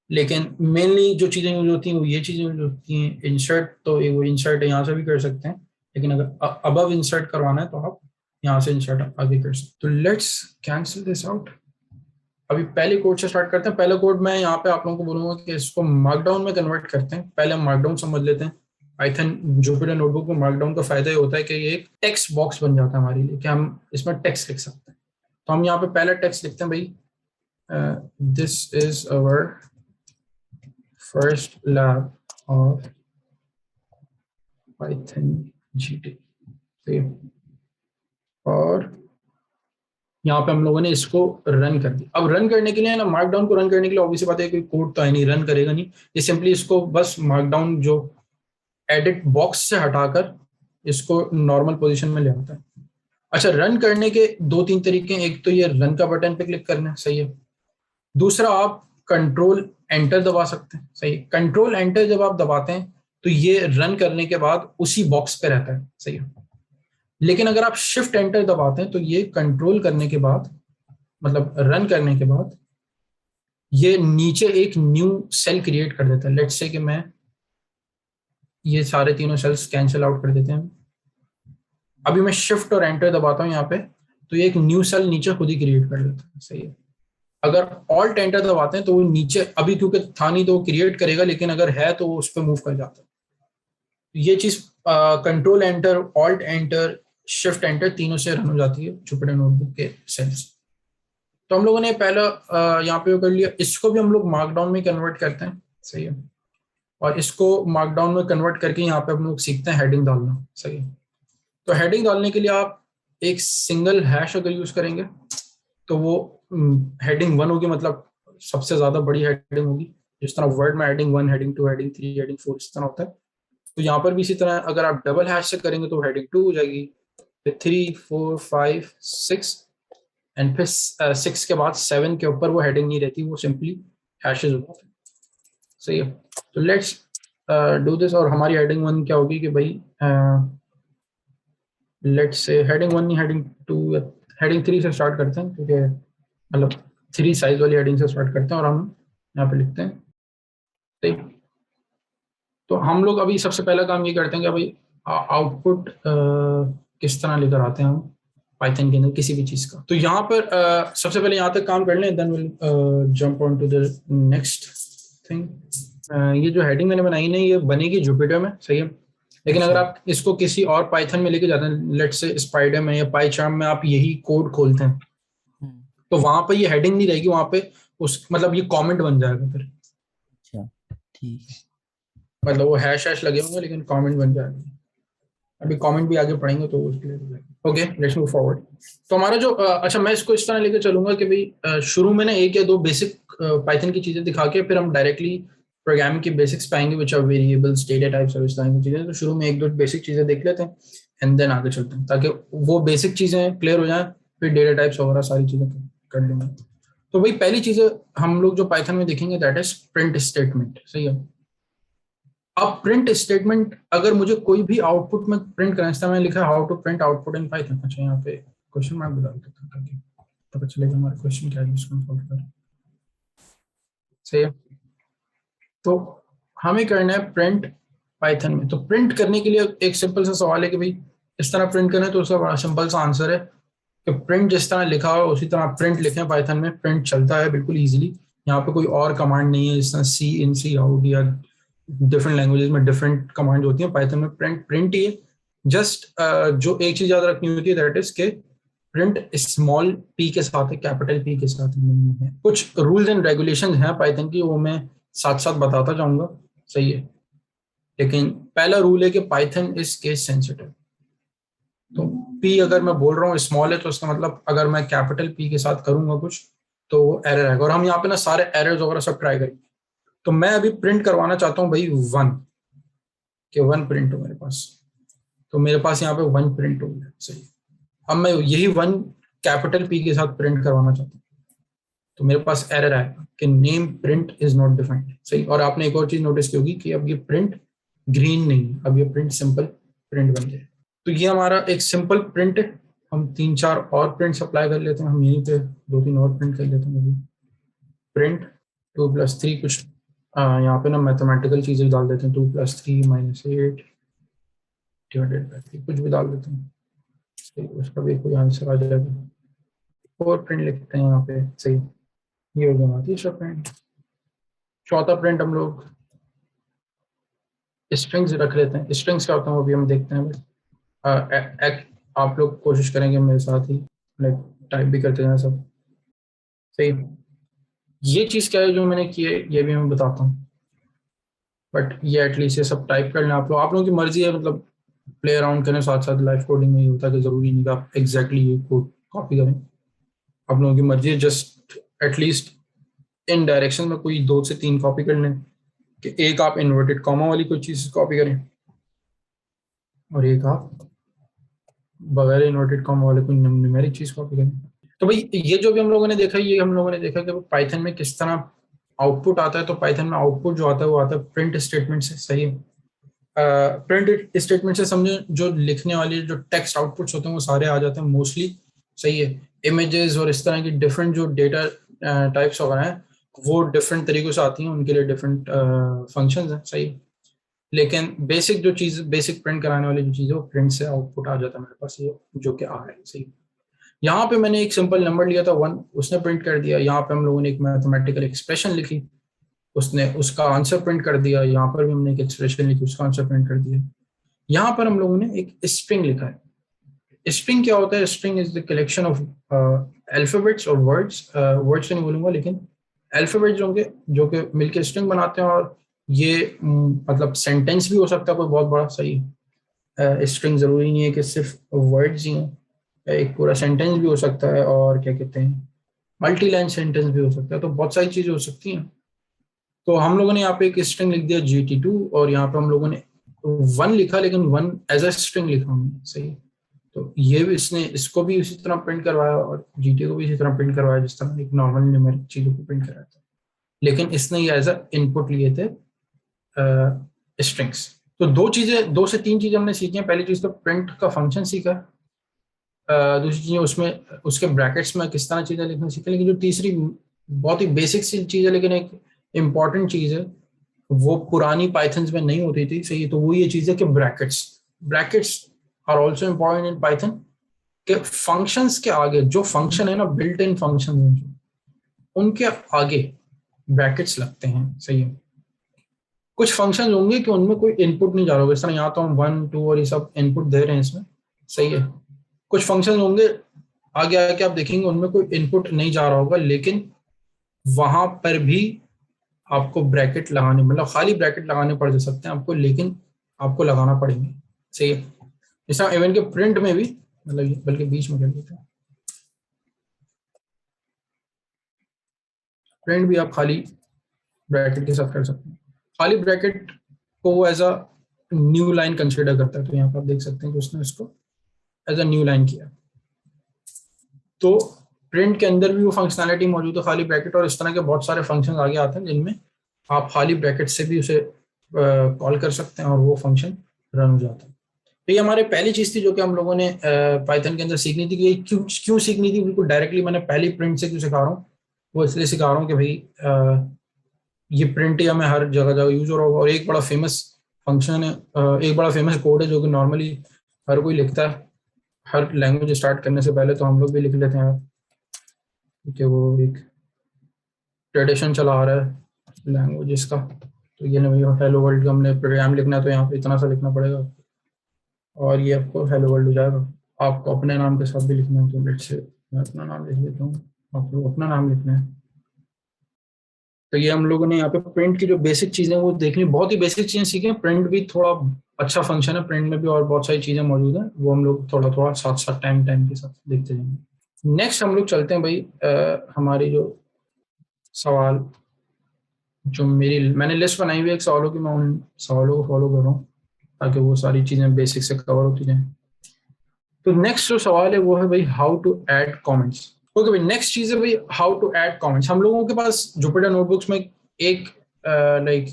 लेकिन मेनली जो चीजें यूज होती हैं वो ये चीजें यूज होती हैं। इंसर्ट, तो वो इंसर्ट यहाँ से भी कर सकते हैं, लेकिन अगर अबव इंसर्ट करवाना है तो आप यहाँ से इंसर्ट आगे कर सकते हैं। तो लेट्स कैंसिल दिस आउट। अभी पहले कोड से स्टार्ट करते हैं। पहला कोड मैं यहाँ पे आप लोगों को बोलूंगा कि इसको मार्कडाउन में कन्वर्ट करते हैं। पहले हम मार्कडाउन समझ लेते हैं। पाइथन जुपिटर नोटबुक में मार्कडाउन का फायदा ये होता है कि ये एक टेक्स्ट बॉक्स बन जाता है हमारे लिए, कि हम इसमें टेक्स्ट लिख सकते हैं। तो हम यहाँ पे पहला टेक्स्ट लिखते हैं, भाई this is our first lab of Python GT, और यहाँ पे हम लोगों ने इसको रन कर दिया। अब रन करने के लिए ना, मार्कडाउन को रन करने के लिए ऑब्वियसली बात है कोई कोड तो है नहीं, रन करेगा नहीं, ये सिंपली इसको बस मार्कडाउन जो एडिट बॉक्स से हटाकर इसको नॉर्मल पोजीशन में ले आता है। अच्छा, रन करने के 2-3 तरीके हैं। एक तो ये रन का बटन पे क्लिक करना है, सही है। दूसरा आप कंट्रोल एंटर दबा सकते हैं, सही है। कंट्रोल एंटर जब आप दबाते हैं तो ये रन करने के बाद उसी बॉक्स पे रहता है, सही है। लेकिन अगर आप शिफ्ट एंटर दबाते हैं तो ये कंट्रोल करने के बाद, मतलब रन करने के बाद, ये नीचे एक न्यू सेल क्रिएट कर देता है। लेट्स से कि मैं ये सारे तीनों सेल्स कैंसिल आउट कर देते हैं। अभी मैं शिफ्ट और एंटर दबाता हूं यहाँ पे, तो ये एक न्यू सेल नीचे खुद ही क्रिएट कर देता है, सही है। अगर ऑल्ट एंटर दबाते हैं तो वो नीचे, अभी क्योंकि था नहीं तो वो क्रिएट करेगा, लेकिन अगर है तो वो उस पर मूव कर जाता है। ये चीज control enter, alt enter, shift enter तीनों से रन हो जाती है जुपिटर नोटबुक के सेल्स। तो हम लोगों ने पहला यहाँ पे कर लिया। इसको भी हम लोग मार्कडाउन में कन्वर्ट करते हैं, सही है। और इसको मार्कडाउन में कन्वर्ट करके यहाँ पे हम लोग सीखते हैं हेडिंग डालना, सही है। तो हेडिंग डालने के लिए आप एक सिंगल हैश अगर यूज करेंगे तो वो हेडिंग 1 होगी, मतलब सबसे ज्यादा बड़ी हेडिंग होगी। जिस तरह वर्ड में हेडिंग 1, हेडिंग 2, हेडिंग 3, हेडिंग 4 इस तरह होता है, तो यहाँ पर भी इसी तरह अगर आप डबल हैश से करेंगे तो हेडिंग 2 हो जाएगी, फिर 3, 4, 5, 6 एंड फिर 6 के बाद 7 के ऊपर वो हेडिंग नहीं रहती, वो सिंपली हैशेस होते हैं, सही है। तो लेट्स डू दिस। और हमारी हेडिंग 1 क्या होगी कि भाई लेट्स से हेडिंग 1 नहीं, हेडिंग 2 या हेडिंग 3 से स्टार्ट करते हैं, क्योंकि मतलब 3 साइज वाली हेडिंग से स्टार्ट करते हैं और हम यहाँ पे लिखते हैं, सही। तो हम लोग अभी सबसे पहला काम ये करते हैं कि भाई आउटपुट किस तरह लेकर आते हैं हम पाइथन के अंदर किसी भी चीज का। तो यहाँ पर सबसे पहले यहाँ तक काम कर लें, then will jump on to the next thing. ये जो हेडिंग मैंने बनाई है ये बनेगी जुपिटर में, सही है। लेकिन अगर आप इसको किसी और पाइथन में लेके जाते हैं, लेट्स से स्पाइडर में या पाइचार्म में आप यही कोड खोलते हैं, तो वहां पे ये हेडिंग नहीं रहेगी, वहां पे उस मतलब ये कमेंट बन जाएगा फिर। अच्छा, ठीक है। मतलब वो हैश लगे होंगे लेकिन कमेंट बन जाएगा। अभी कमेंट भी आगे पढ़ेंगे तो उसके लिए ओके, लेट्स मूव फॉरवर्ड। तो हमारा जो अच्छा, मैं इसको इस तरह लेकर चलूंगा कि भाई शुरू में ना 1 या 2 बेसिक पाइथन की चीजें दिखा के फिर हम डायरेक्टली प्रोग्रामिंग की बेसिक्स पाएंगे, which are variables, data types और इस तरह की चीजें। तो शुरू में 1-2 बेसिक चीजें देख लेते हैं एंड देन आगे चलते हैं, ताकि वो बेसिक चीजें क्लियर हो जाए, फिर डेटा टाइप्स वगैरह सारी चीजें कर लेंगे। तो वही पहली चीज हम लोग जो पाइथन में देखेंगे दैट इज प्रिंट स्टेटमेंट। सही है। अब प्रिंट स्टेटमेंट अगर मुझे कोई भी आउटपुट में प्रिंट करना है, मैंने लिखा है how to print output in Python. अच्छा यहाँ पे क्वेश्चन मार्क बता देता हूँ ताकि पता चलेगा हमारा क्वेश्चन क्या है जिसको हम सॉल्व करें। सही है। तो हमें करना है प्रिंट पाइथन में। तो प्रिंट करने के लिए एक सिंपल सा सवाल है कि भाई इस तरह प्रिंट करना है, तो उसका बड़ा सिंपल सा आंसर है कि प्रिंट जिस तरह लिखा हो उसी तरह प्रिंट लिखें पाइथन में, प्रिंट चलता है बिल्कुल इजीली। यहाँ पे कोई और कमांड नहीं है जिस तरह सी इन सी आउट या डिफरेंट लैंग्वेजेस में डिफरेंट कमांड होती है, पाइथन में प्रिंट प्रिंट ही है। जस्ट जो एक चीज याद रखनी होती है दैट इज के प्रिंट स्मॉल पी के साथ है, कैपिटल पी के साथ नहीं है। कुछ रूल्स एंड रेगुलेशन हैं पाइथन की, वो मैं साथ साथ बताता जाऊंगा। सही है। लेकिन पहला रूल है कि पाइथन इज केस सेंसिटिव। तो पी अगर मैं बोल रहा हूँ स्मॉल है तो उसका मतलब अगर मैं कैपिटल पी के साथ करूंगा कुछ तो वो एरर आएगा। और हम यहाँ पे ना सारे एरर्स वगैरह सब ट्राई करेंगे। तो मैं अभी प्रिंट करवाना चाहता हूँ भाई 1, कि 1 प्रिंट हो मेरे पास। तो मेरे पास यहाँ पे 1 प्रिंट हो गया। सही। अब मैं यही 1 कैपिटल पी के साथ प्रिंट करवाना चाहता हूँ, तो मेरे पास एरर आएगा कि name print is not defined. सही। और आपने एक और चीज नोटिस की होगी कि अब ये प्रिंट ग्रीन नहीं है, अब ये प्रिंट सिंपल प्रिंट बन गया। तो ये हमारा एक सिंपल प्रिंट है। हम 3-4 और प्रिंट अप्लाई कर लेते हैं। हम यहीं पे 2-3 और प्रिंट कर लेते हैं। प्रिंट 2+3 कुछ यहाँ पे ना मैथमेटिकल चीजें डाल देते हैं। 2+3 -8 डिवाइडेड बाय 3 कुछ भी डाल देते हैं। सही। उसका भी कोई आंसर आ जाएगा। और प्रिंट लिखते हैं यहाँ पे। सही। ये हो गया तीसरा प्रिंट। चौथा प्रिंट हम लोग स्ट्रिंग्स रख लेते हैं। स्ट्रिंग्स क्या होता है वो भी हम देखते हैं। आप लोग कोशिश करेंगे मेरे साथ ही लाइक टाइप भी करते हैं सब। सही। ये चीज क्या है जो मैंने की है ये भी मैं बताता हूँ, बट ये एटलीस्ट ये सब टाइप कर लें आप लोग। आप लोगों की मर्जी है, मतलब प्ले अराउंड करें साथ साथ। लाइव कोडिंग में ये होता है कि जरूरी नहीं कि आप एग्जैक्टली ये कोड कॉपी करें। आप लोगों की मर्जी है। जस्ट एटलीस्ट इन डायरेक्शन में कोई 2 से 3 कॉपी कर लें, कि एक आप इन्वर्टेड कॉमा वाली कोई चीज कॉपी करें और एक आप बगैर इन्वर्टेड कॉमा वाले कोई न्यूमेरिक चीज कॉपी करें। तो भाई ये जो भी हम लोगों ने देखा, ये हम लोगों ने देखा कि पाइथन में किस तरह आउटपुट आता है। तो पाइथन में आउटपुट जो आता है वो आता है प्रिंट स्टेटमेंट से। सही है। प्रिंट स्टेटमेंट से समझे जो लिखने वाली जो टेक्स्ट आउटपुट्स होते हैं वो सारे आ जाते हैं मोस्टली। सही है। इमेजेस और इस तरह की डिफरेंट जो डेटा टाइप्स वगैरह हैं वो डिफरेंट तरीकों से आती हैं, उनके लिए डिफरेंट फंक्शंस हैं। सही। लेकिन बेसिक जो चीज, बेसिक प्रिंट कराने वाली जो चीज है वो प्रिंट से आउटपुट आ जाता है मेरे पास, ये जो कि आ रहा है। सही। यहाँ पे मैंने एक सिंपल नंबर लिया था 1, उसने प्रिंट कर दिया। यहाँ पे हम लोगों ने एक मैथमेटिकल एक्सप्रेशन लिखी, उसने उसका आंसर प्रिंट कर दिया। यहाँ पर भी हमने एक एक्सप्रेशन लिखी, उसका आंसर प्रिंट कर दिया। यहाँ पर हम लोगों ने एक स्ट्रिंग लिखा है। स्ट्रिंग क्या होता है? String is the collection of alphabets और वर्ड्स। वर्ड्स तो नहीं बोलूंगा, लेकिन अल्फाबेट्स होंगे जो कि मिलकर स्ट्रिंग बनाते हैं। और ये मतलब सेंटेंस भी हो सकता है कोई बहुत बड़ा। सही। स्ट्रिंग जरूरी नहीं है कि सिर्फ वर्ड्स ही हैं, एक पूरा सेंटेंस भी हो सकता है, और क्या कहते हैं मल्टी लाइन सेंटेंस भी हो सकता है। तो बहुत सारी चीजें हो सकती हैं। तो हम लोगों ने यहाँ पे एक स्ट्रिंग लिख दिया GT2, और यहाँ पे हम लोगों ने 1 लिखा, लेकिन 1 एज अ स्ट्रिंग लिखा हमने। सही। तो ये भी इसने इसको भी इसी तरह प्रिंट करवाया, और GT को भी इसी तरह प्रिंट करवाया जिस तरह एक नॉर्मल न्यूमेरिक चीजों को प्रिंट कराया था। लेकिन इसने ये एज अ इनपुट लिए थे स्ट्रिंग्स। तो 2 से 3 चीजें हमने सीखी हैं। पहली चीज तो प्रिंट का फंक्शन सीखा। दूसरी चीज उसमें उसके ब्रैकेट्स में किस तरह चीजें लिखना सीखा। लेकिन जो तीसरी बहुत ही बेसिक सी चीज है लेकिन एक इम्पॉर्टेंट चीज है, वो पुरानी पाइथन में नहीं होती थी। सही। तो वो ये चीज है कि brackets brackets are also important in Python. के फंक्शंस के आगे जो फंक्शन है ना, बिल्ट इन फंक्शन है, उनके आगे ब्रैकेट्स लगते हैं। सही है। कुछ फंक्शन होंगे कि उनमें कोई इनपुट नहीं जा रहा होगा, इस तरह यहाँ तो हम 1, 2 और ये सब इनपुट दे रहे हैं इसमें। सही है। कुछ फंक्शन होंगे आगे आके आप देखेंगे उनमें कोई इनपुट नहीं जा रहा होगा, लेकिन वहां पर भी आपको ब्रैकेट लगाने, मतलब खाली ब्रैकेट लगाने पड़ सकते हैं आपको, लेकिन आपको लगाना पड़ेंगे। सही है। इस तरह इवन के प्रिंट में भी, मतलब बल्कि बीच में कर देते हैं, प्रिंट भी आप खाली ब्रैकेट के साथ कर सकते हैं। खाली ब्रैकेट को वो as a new line consider करता है। तो यहाँ पर आप देख सकते हैं कि उसने इसको एज अ न्यू लाइन किया। तो प्रिंट के अंदर भी वो फंक्शनैलिटी मौजूद है, खाली ब्रैकेट, और इस तरह के बहुत सारे फंक्शन आगे आते हैं जिनमें आप खाली ब्रैकेट से भी उसे कॉल कर सकते हैं और वो फंक्शन रन हो जाता है। तो ये हमारे पहली चीज थी जो कि हम लोगों ने पाइथन के अंदर सीखनी थी, कि क्यों क्यों सीखनी थी बिल्कुल डायरेक्टली। मैंने पहली प्रिंट से क्यों सिखा रहा हूँ, वो इसलिए सिखा रहा हूँ कि भाई ये प्रिंट ही हमें हर जगह जगह यूज हो रहा होगा। और एक बड़ा फेमस फंक्शन है, एक बड़ा फेमस कोड है जो कि नॉर्मली हर कोई लिखता है हर लैंग्वेज स्टार्ट करने से पहले, तो हम लोग भी लिख लेते हैं कि वो एक ट्रेडिशन चला आ रहा है लैंग्वेजेस का। तो ये नहीं, हेलो वर्ल्ड का हमने प्रोग्राम लिखना है तो यहाँ पे इतना सा लिखना पड़ेगा और ये आपको हेलो वर्ल्ड हो जाएगा। आपको अपने नाम के साथ भी लिखना है, तो लेट से मैं अपना नाम लिख लेता हूँ, आपको अपना नाम लिखना है। तो ये हम लोगों ने यहाँ पे प्रिंट की जो बेसिक चीजें वो देखनी, बहुत ही बेसिक चीजें सीखी हैं। प्रिंट भी थोड़ा अच्छा फंक्शन है, प्रिंट में भी और बहुत सारी चीजें मौजूद हैं, वो हम लोग थोड़ा थोड़ा साथ साथ टाइम टाइम के साथ देखते जाएंगे। नेक्स्ट हम लोग चलते हैं भाई हमारी जो सवाल, जो मैंने लिस्ट बनाई हुई है एक सवालों की, मैं उन सवालों को फॉलो कर रहा हूँ ताकि वो सारी चीजें बेसिक से कवर होती जाए। तो नेक्स्ट जो सवाल है वो है भाई how to add comments. Okay भाई, नेक्स्ट चीज है भाई हाउ टू ऐड कमेंट्स। हम लोगों के पास जुपिटर नोटबुक्स में एक लाइक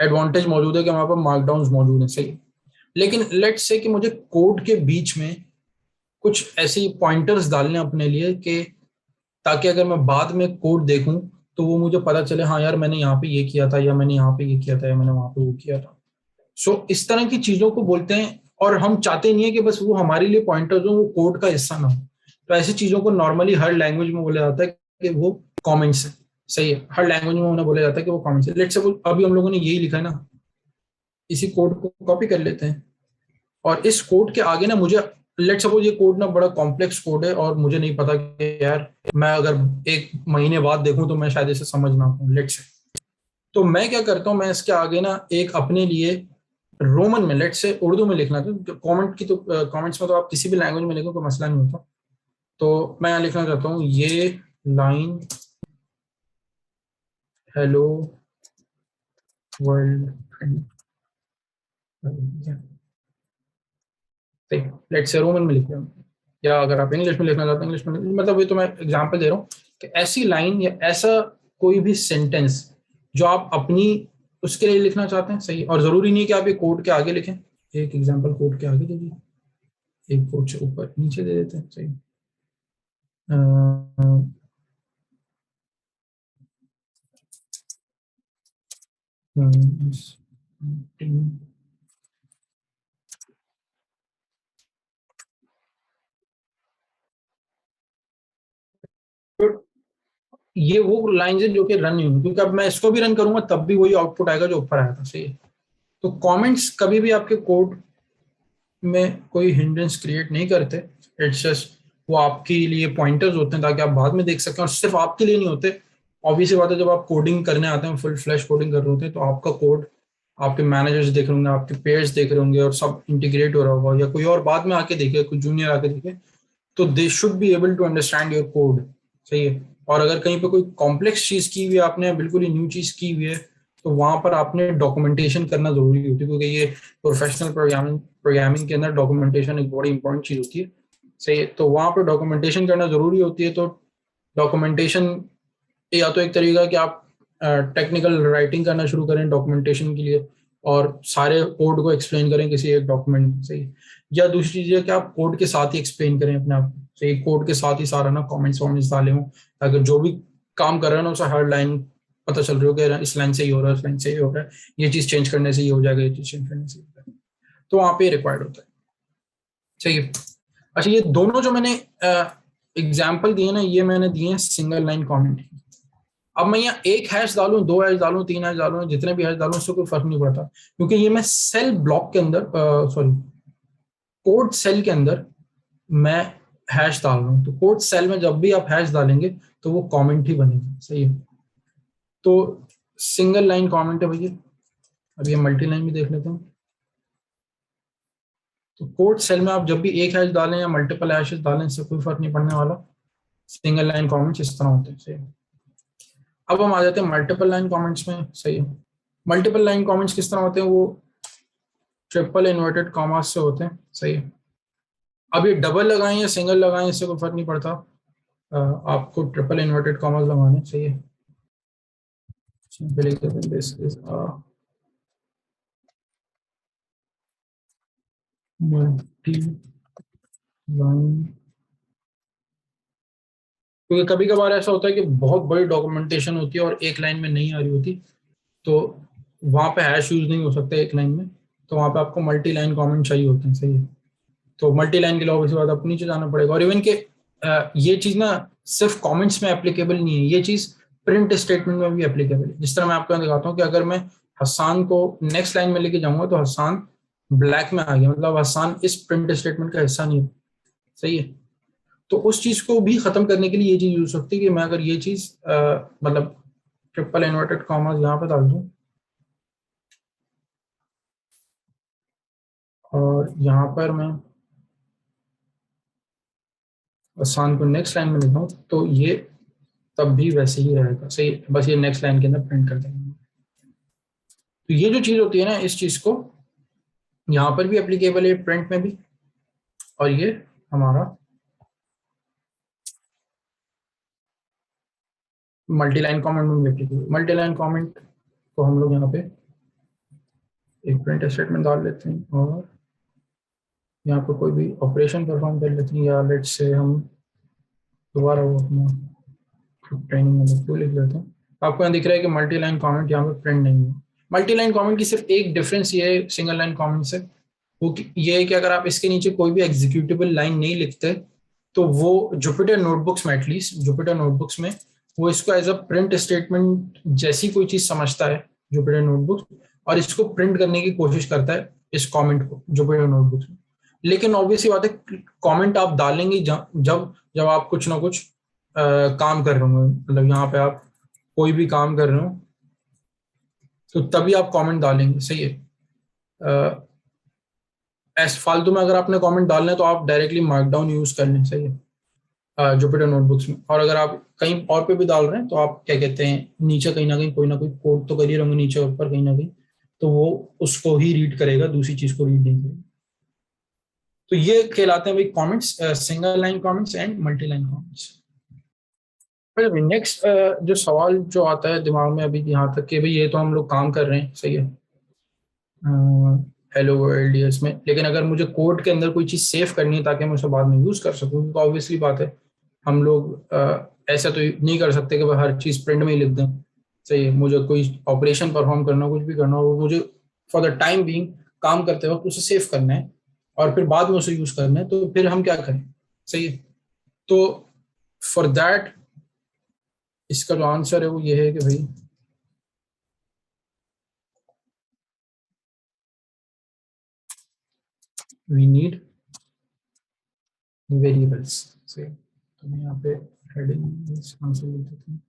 एडवांटेज मौजूद है कि हमारे पास मार्कडाउन मौजूद है, सही। लेकिन लेट्स से कि मुझे कोड के बीच में कुछ ऐसी पॉइंटर्स डालने अपने लिए कि ताकि अगर मैं बाद में कोड देखूं तो वो मुझे पता चले, हाँ यार मैंने यहाँ पे ये किया था, या मैंने यहाँ पे ये किया था, या मैंने वहां पे वो किया था। सो इस तरह की चीजों को बोलते हैं, और हम चाहते नहीं है कि बस वो हमारे लिए पॉइंटर्स हो, वो कोड का हिस्सा ना हो। तो ऐसी चीजों को नॉर्मली हर लैंग्वेज में बोला जाता है कि वो कमेंट्स है, सही है। हर लैंग्वेज में उन्हें बोला जाता है कि वो कमेंट्स है। लेट्स सपोज अभी हम लोगों ने यही लिखा है ना, इसी कोड को कॉपी कर लेते हैं, और इस कोड के आगे ना मुझे, लेट्स सपोज ये कोड ना बड़ा कॉम्प्लेक्स कोड है और मुझे नहीं पता कि यार मैं अगर एक महीने बाद देखूं तो मैं शायद इसे समझ ना पाऊं, लेट्स से। तो मैं क्या करता हूं, मैं इसके आगे ना एक अपने लिए रोमन में, लेट्स से उर्दू में लिखना था। कमेंट की तो कमेंट्स में तो आप किसी भी लैंग्वेज में लिखो, कोई मसला नहीं होता। तो मैं यहाँ लिखना चाहता हूँ ये line hello world, let's say Roman में लिख रहा हूँ, या अगर आप इंग्लिश में लिखना चाहते हैं इंग्लिश में, मतलब ये तो मैं एग्जांपल दे रहा हूँ कि ऐसी लाइन या ऐसा कोई भी सेंटेंस जो आप अपनी उसके लिए लिखना चाहते हैं, सही। और जरूरी नहीं है कि आप ये कोड के आगे लिखें, एक एग्जांपल कोड के आगे दे दीजिए, एक कोड से ऊपर नीचे दे देते हैं, सही। ये वो लाइन है जो कि रन नहीं हुई, क्योंकि अब मैं इसको भी रन करूंगा तब भी वही आउटपुट आएगा जो ऊपर आया था, सही है। तो कमेंट्स कभी भी आपके कोड में कोई हिंड्रेंस क्रिएट नहीं करते। इट्स जस्ट वो आपके लिए पॉइंटर्स होते हैं ताकि आप बाद में देख सकें, और सिर्फ आपके लिए नहीं होते। ऑब्वियस बात है, जब आप कोडिंग करने आते हैं, फुल फ्लैश कोडिंग कर रहे होते हैं, तो आपका कोड आपके मैनेजर्स देख रहे होंगे, आपके पेयर्स देख रहे होंगे, और सब इंटीग्रेट हो रहा होगा, या कोई और बाद में आके देखे, कोई जूनियर आके देखे, तो they should be able to understand your code, सही है। और अगर कहीं पे कोई कॉम्प्लेक्स चीज की हुई है, आपने बिल्कुल ही न्यू चीज की हुई है, तो वहां पर आपने डॉक्यूमेंटेशन करना जरूरी होती है, क्योंकि ये प्रोफेशनल प्रोग्रामिंग के अंदर डॉक्यूमेंटेशन एक बड़ी इंपॉर्टेंट चीज होती है, सही है। तो वहां पर डॉक्यूमेंटेशन करना जरूरी होती है। तो डॉक्यूमेंटेशन या तो एक तरीका कि आप टेक्निकल राइटिंग करना शुरू करें डॉक्यूमेंटेशन के लिए, और सारे कोड को एक्सप्लेन करें किसी एक डॉक्यूमेंट में, सही। या दूसरी चीज है कि आप कोड के साथ ही एक्सप्लेन करें अपने आप को, सही। कोड के साथ ही सारा ना कमेंट्स वमेंट्स डाले हों, ताकि जो भी काम कर रहे हैं ना उसे हर लाइन पता चल रही हो कि इस लाइन से ही हो रहा है, इस लाइन से ही हो रहा है, ये चीज चेंज करने से ही हो जाएगा, ये चीज चेंज करने से ही हो जाएगा। तो वहां पे रिक्वायर्ड होता है, सही है। अच्छा, ये दोनों जो मैंने एग्जाम्पल दिए ना, ये मैंने दिए हैं सिंगल लाइन कमेंट। अब मैं यहाँ एक हैश डालूं, दो हैश डालूं, तीन हैश डालूं, जितने भी हैश डालूं, उससे कोई फर्क नहीं पड़ता, क्योंकि ये मैं सेल ब्लॉक के अंदर, सॉरी कोड सेल के अंदर मैं हैश डाल रहा हूँ। तो कोड सेल में जब भी आप हैश डालेंगे तो वो कमेंट ही बनेगा, सही है। तो सिंगल लाइन कमेंट है भैया। अब ये मल्टी लाइन भी देख लेते हैं। तो कोड सेल में आप जब भी एक हैश डालें या मल्टीपल हैशेस डालें, इससे कोई फर्क नहीं पड़ने वाला। सिंगल लाइन कमेंट्स इस तरह होते हैं, सही है। अब हम आ जाते हैं मल्टीपल लाइन कमेंट्स में, सही है। मल्टीपल लाइन कमेंट्स किस तरह होते हैं, वो ट्रिपल इन्वर्टेड कॉमास से होते हैं, सही है। अब ये डबल लगाएं या सिंगल लगाएं, इससे कोई फर्क नहीं पड़ता। आपको ट्रिपल इन्वर्टेड कॉमर्स लगाने चाहिए। Simply given this is a multi-line, क्योंकि कभी कभार ऐसा होता है कि बहुत बड़ी डॉक्यूमेंटेशन होती है और एक लाइन में नहीं आ रही होती, तो वहां पे हैश यूज नहीं हो सकता एक लाइन में, तो वहां पे आपको मल्टी लाइन कमेंट चाहिए होते हैं। सही है, तो मल्टी लाइन के लिए ऑब्वियसली बात आपको नीचे जाना पड़ेगा। और इवन के ये चीज ना सिर्फ कमेंट्स में एप्लीकेबल नहीं है, ये चीज प्रिंट स्टेटमेंट में भी एप्लीकेबल है। जिस तरह मैं आपको यहाँ दिखाता हूँ कि अगर मैं हसान को नेक्स्ट लाइन में लेके जाऊंगा तो हसान ब्लैक में आ गया, मतलब हसान इस प्रिंट स्टेटमेंट का हिस्सा नहीं है। सही है, तो उस चीज को भी खत्म करने के लिए ये चीज यूज हो सकती है कि मैं अगर ये चीज मतलब ट्रिपल इन्वर्टेड कॉमर्स यहाँ पे डाल दूं और यहाँ पर मैं आसान को नेक्स्ट लाइन में लिखा हूं, तो ये तब भी वैसे ही रहेगा। सही, बस ये नेक्स्ट लाइन के अंदर प्रिंट कर देंगे। तो ये जो चीज होती है ना, इस चीज को यहाँ पर भी एप्लीकेबल है, प्रिंट में भी, और ये हमारा मल्टी लाइन कमेंट में भी एप्लीकेबल। मल्टी लाइन कमेंट को हम लोग यहाँ पे एक प्रिंट स्टेटमेंट डाल लेते हैं और यहाँ पे कोई भी ऑपरेशन परफॉर्म कर लेते हैं, या लेट्स से हम दोबारा वो अपना ट्रेनिंग में टू लिख लेते हैं। आपको यहाँ दिख रहा है कि मल्टी लाइन कमेंट यहाँ पे प्रिंट नहीं है। मल्टी लाइन कमेंट की सिर्फ एक डिफरेंस ये है सिंगल लाइन कमेंट से, वो ये है कि अगर आप इसके नीचे कोई भी एग्जीक्यूटेबल लाइन नहीं लिखते तो वो जुपिटर नोटबुक्स में, एटलीस्ट जुपिटर नोटबुक्स में, वो इसको एज अ प्रिंट स्टेटमेंट जैसी कोई चीज समझता है जुपिटर नोटबुक्स, और इसको प्रिंट करने की कोशिश करता है इस कमेंट को जुपिटर नोटबुक्स में। लेकिन ऑब्वियसली बात है, कमेंट आप डालेंगे जब जब आप कुछ ना कुछ काम कर रहे होंगे, मतलब यहाँ पे आप कोई भी काम कर रहे हो तो तभी आप कमेंट डालेंगे। सही है, ऐसे फालतू में अगर आपने कमेंट डालना है तो आप डायरेक्टली मार्कडाउन यूज कर लें। सही है, जुपिटर नोटबुक्स में। और अगर आप कहीं और पे भी डाल रहे हैं तो आप क्या कहते हैं, नीचे कहीं ना कहीं कोई ना कोई कोड तो कर ही रहेंगे नीचे ऊपर कहीं ना कहीं, तो वो उसको ही रीड करेगा, दूसरी चीज को रीड नहीं करेगा। तो ये कहलाते हैं भाई comments, single line comments and multi line comments. Next जो सवाल जो आता है दिमाग में अभी यहाँ तक कि भाई ये तो हम लोग काम कर रहे हैं, सही है, हेलो वर्ल्ड इसमें, लेकिन अगर मुझे कोड के अंदर कोई चीज सेव करनी है ताकि मैं उसे बाद में यूज कर सकूं, तो ऑब्वियसली बात है हम लोग ऐसा तो नहीं कर सकते कि भाई हर चीज प्रिंट में ही लिख दें। सही है, मुझे कोई ऑपरेशन परफॉर्म करना, कुछ भी करना हो, मुझे फॉर द टाइम बीइंग काम करते वक्त उसे सेव करना है और फिर बाद में उसे यूज करना है, तो फिर हम क्या करें। सही है, तो फॉर दैट इसका जो आंसर है वो ये है कि भाई वी नीड वेरिएबल्स। सही, तो मैं यहाँ पे हेडिंग आंसर लिख देता हूँ।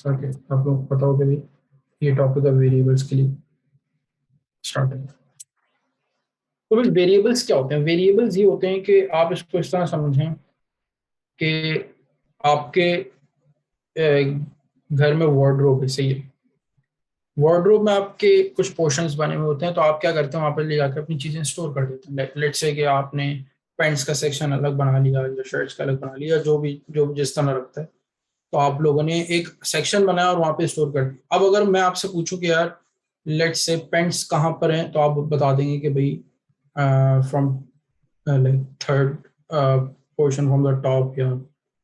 ताकि आप लोग पता हो कि भाई ये टॉपिक है वेरिएबल्स के लिए स्टार्ट है। तो भाई वेरिएबल्स क्या होते हैं? वेरिएबल्स ये होते हैं कि आप इसको इस तरह समझें कि आपके घर में वार्डरोब है। सही है, वार्डरोब में आपके कुछ पोर्शंस बने हुए होते हैं, तो आप क्या करते हैं वहां पर ले जाकर अपनी चीजें स्टोर कर देते हैं। लेट्स से कि आपने पैंट्स का सेक्शन अलग बना लिया या शर्ट्स का अलग बना लिया, जो भी जिस तरह रखता है, तो आप लोगों ने एक सेक्शन बनाया और वहां पे स्टोर कर दिया। अब अगर मैं आपसे पूछूं कि यार लेट्स से पेंट्स कहाँ पर हैं, तो आप बता देंगे कि भाई from like third portion from the top या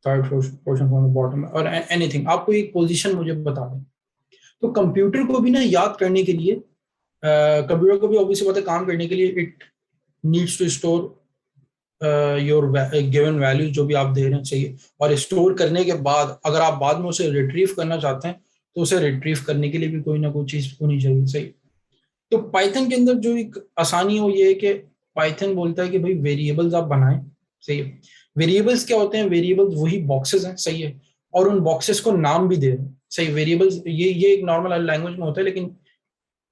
third portion from the bottom, और एनीथिंग आपको एक पोजीशन मुझे बता दें। तो कंप्यूटर को भी ना याद करने के लिए, कंप्यूटर को भी ऑब्वियसली बात है काम करने के लिए, it needs to store your given value जो भी आप दे रहे हैं। चाहिए, और स्टोर करने के बाद अगर आप बाद में उसे रिट्रीव करना चाहते हैं तो उसे रिट्रीव करने के लिए भी कोई ना कोई चीज होनी चाहिए। सही, तो पाइथन के अंदर जो एक आसानी हो ये है कि पाइथन बोलता है कि भाई वेरिएबल्स आप बनाएं। सही है, वेरिएबल्स क्या होते हैं? वेरिएबल्स वही बॉक्सेस हैं। सही है, और उन बॉक्सेस को नाम भी दे रहे हैं। सही, वेरिएबल्स ये एक नॉर्मल लैंग्वेज में होता है, लेकिन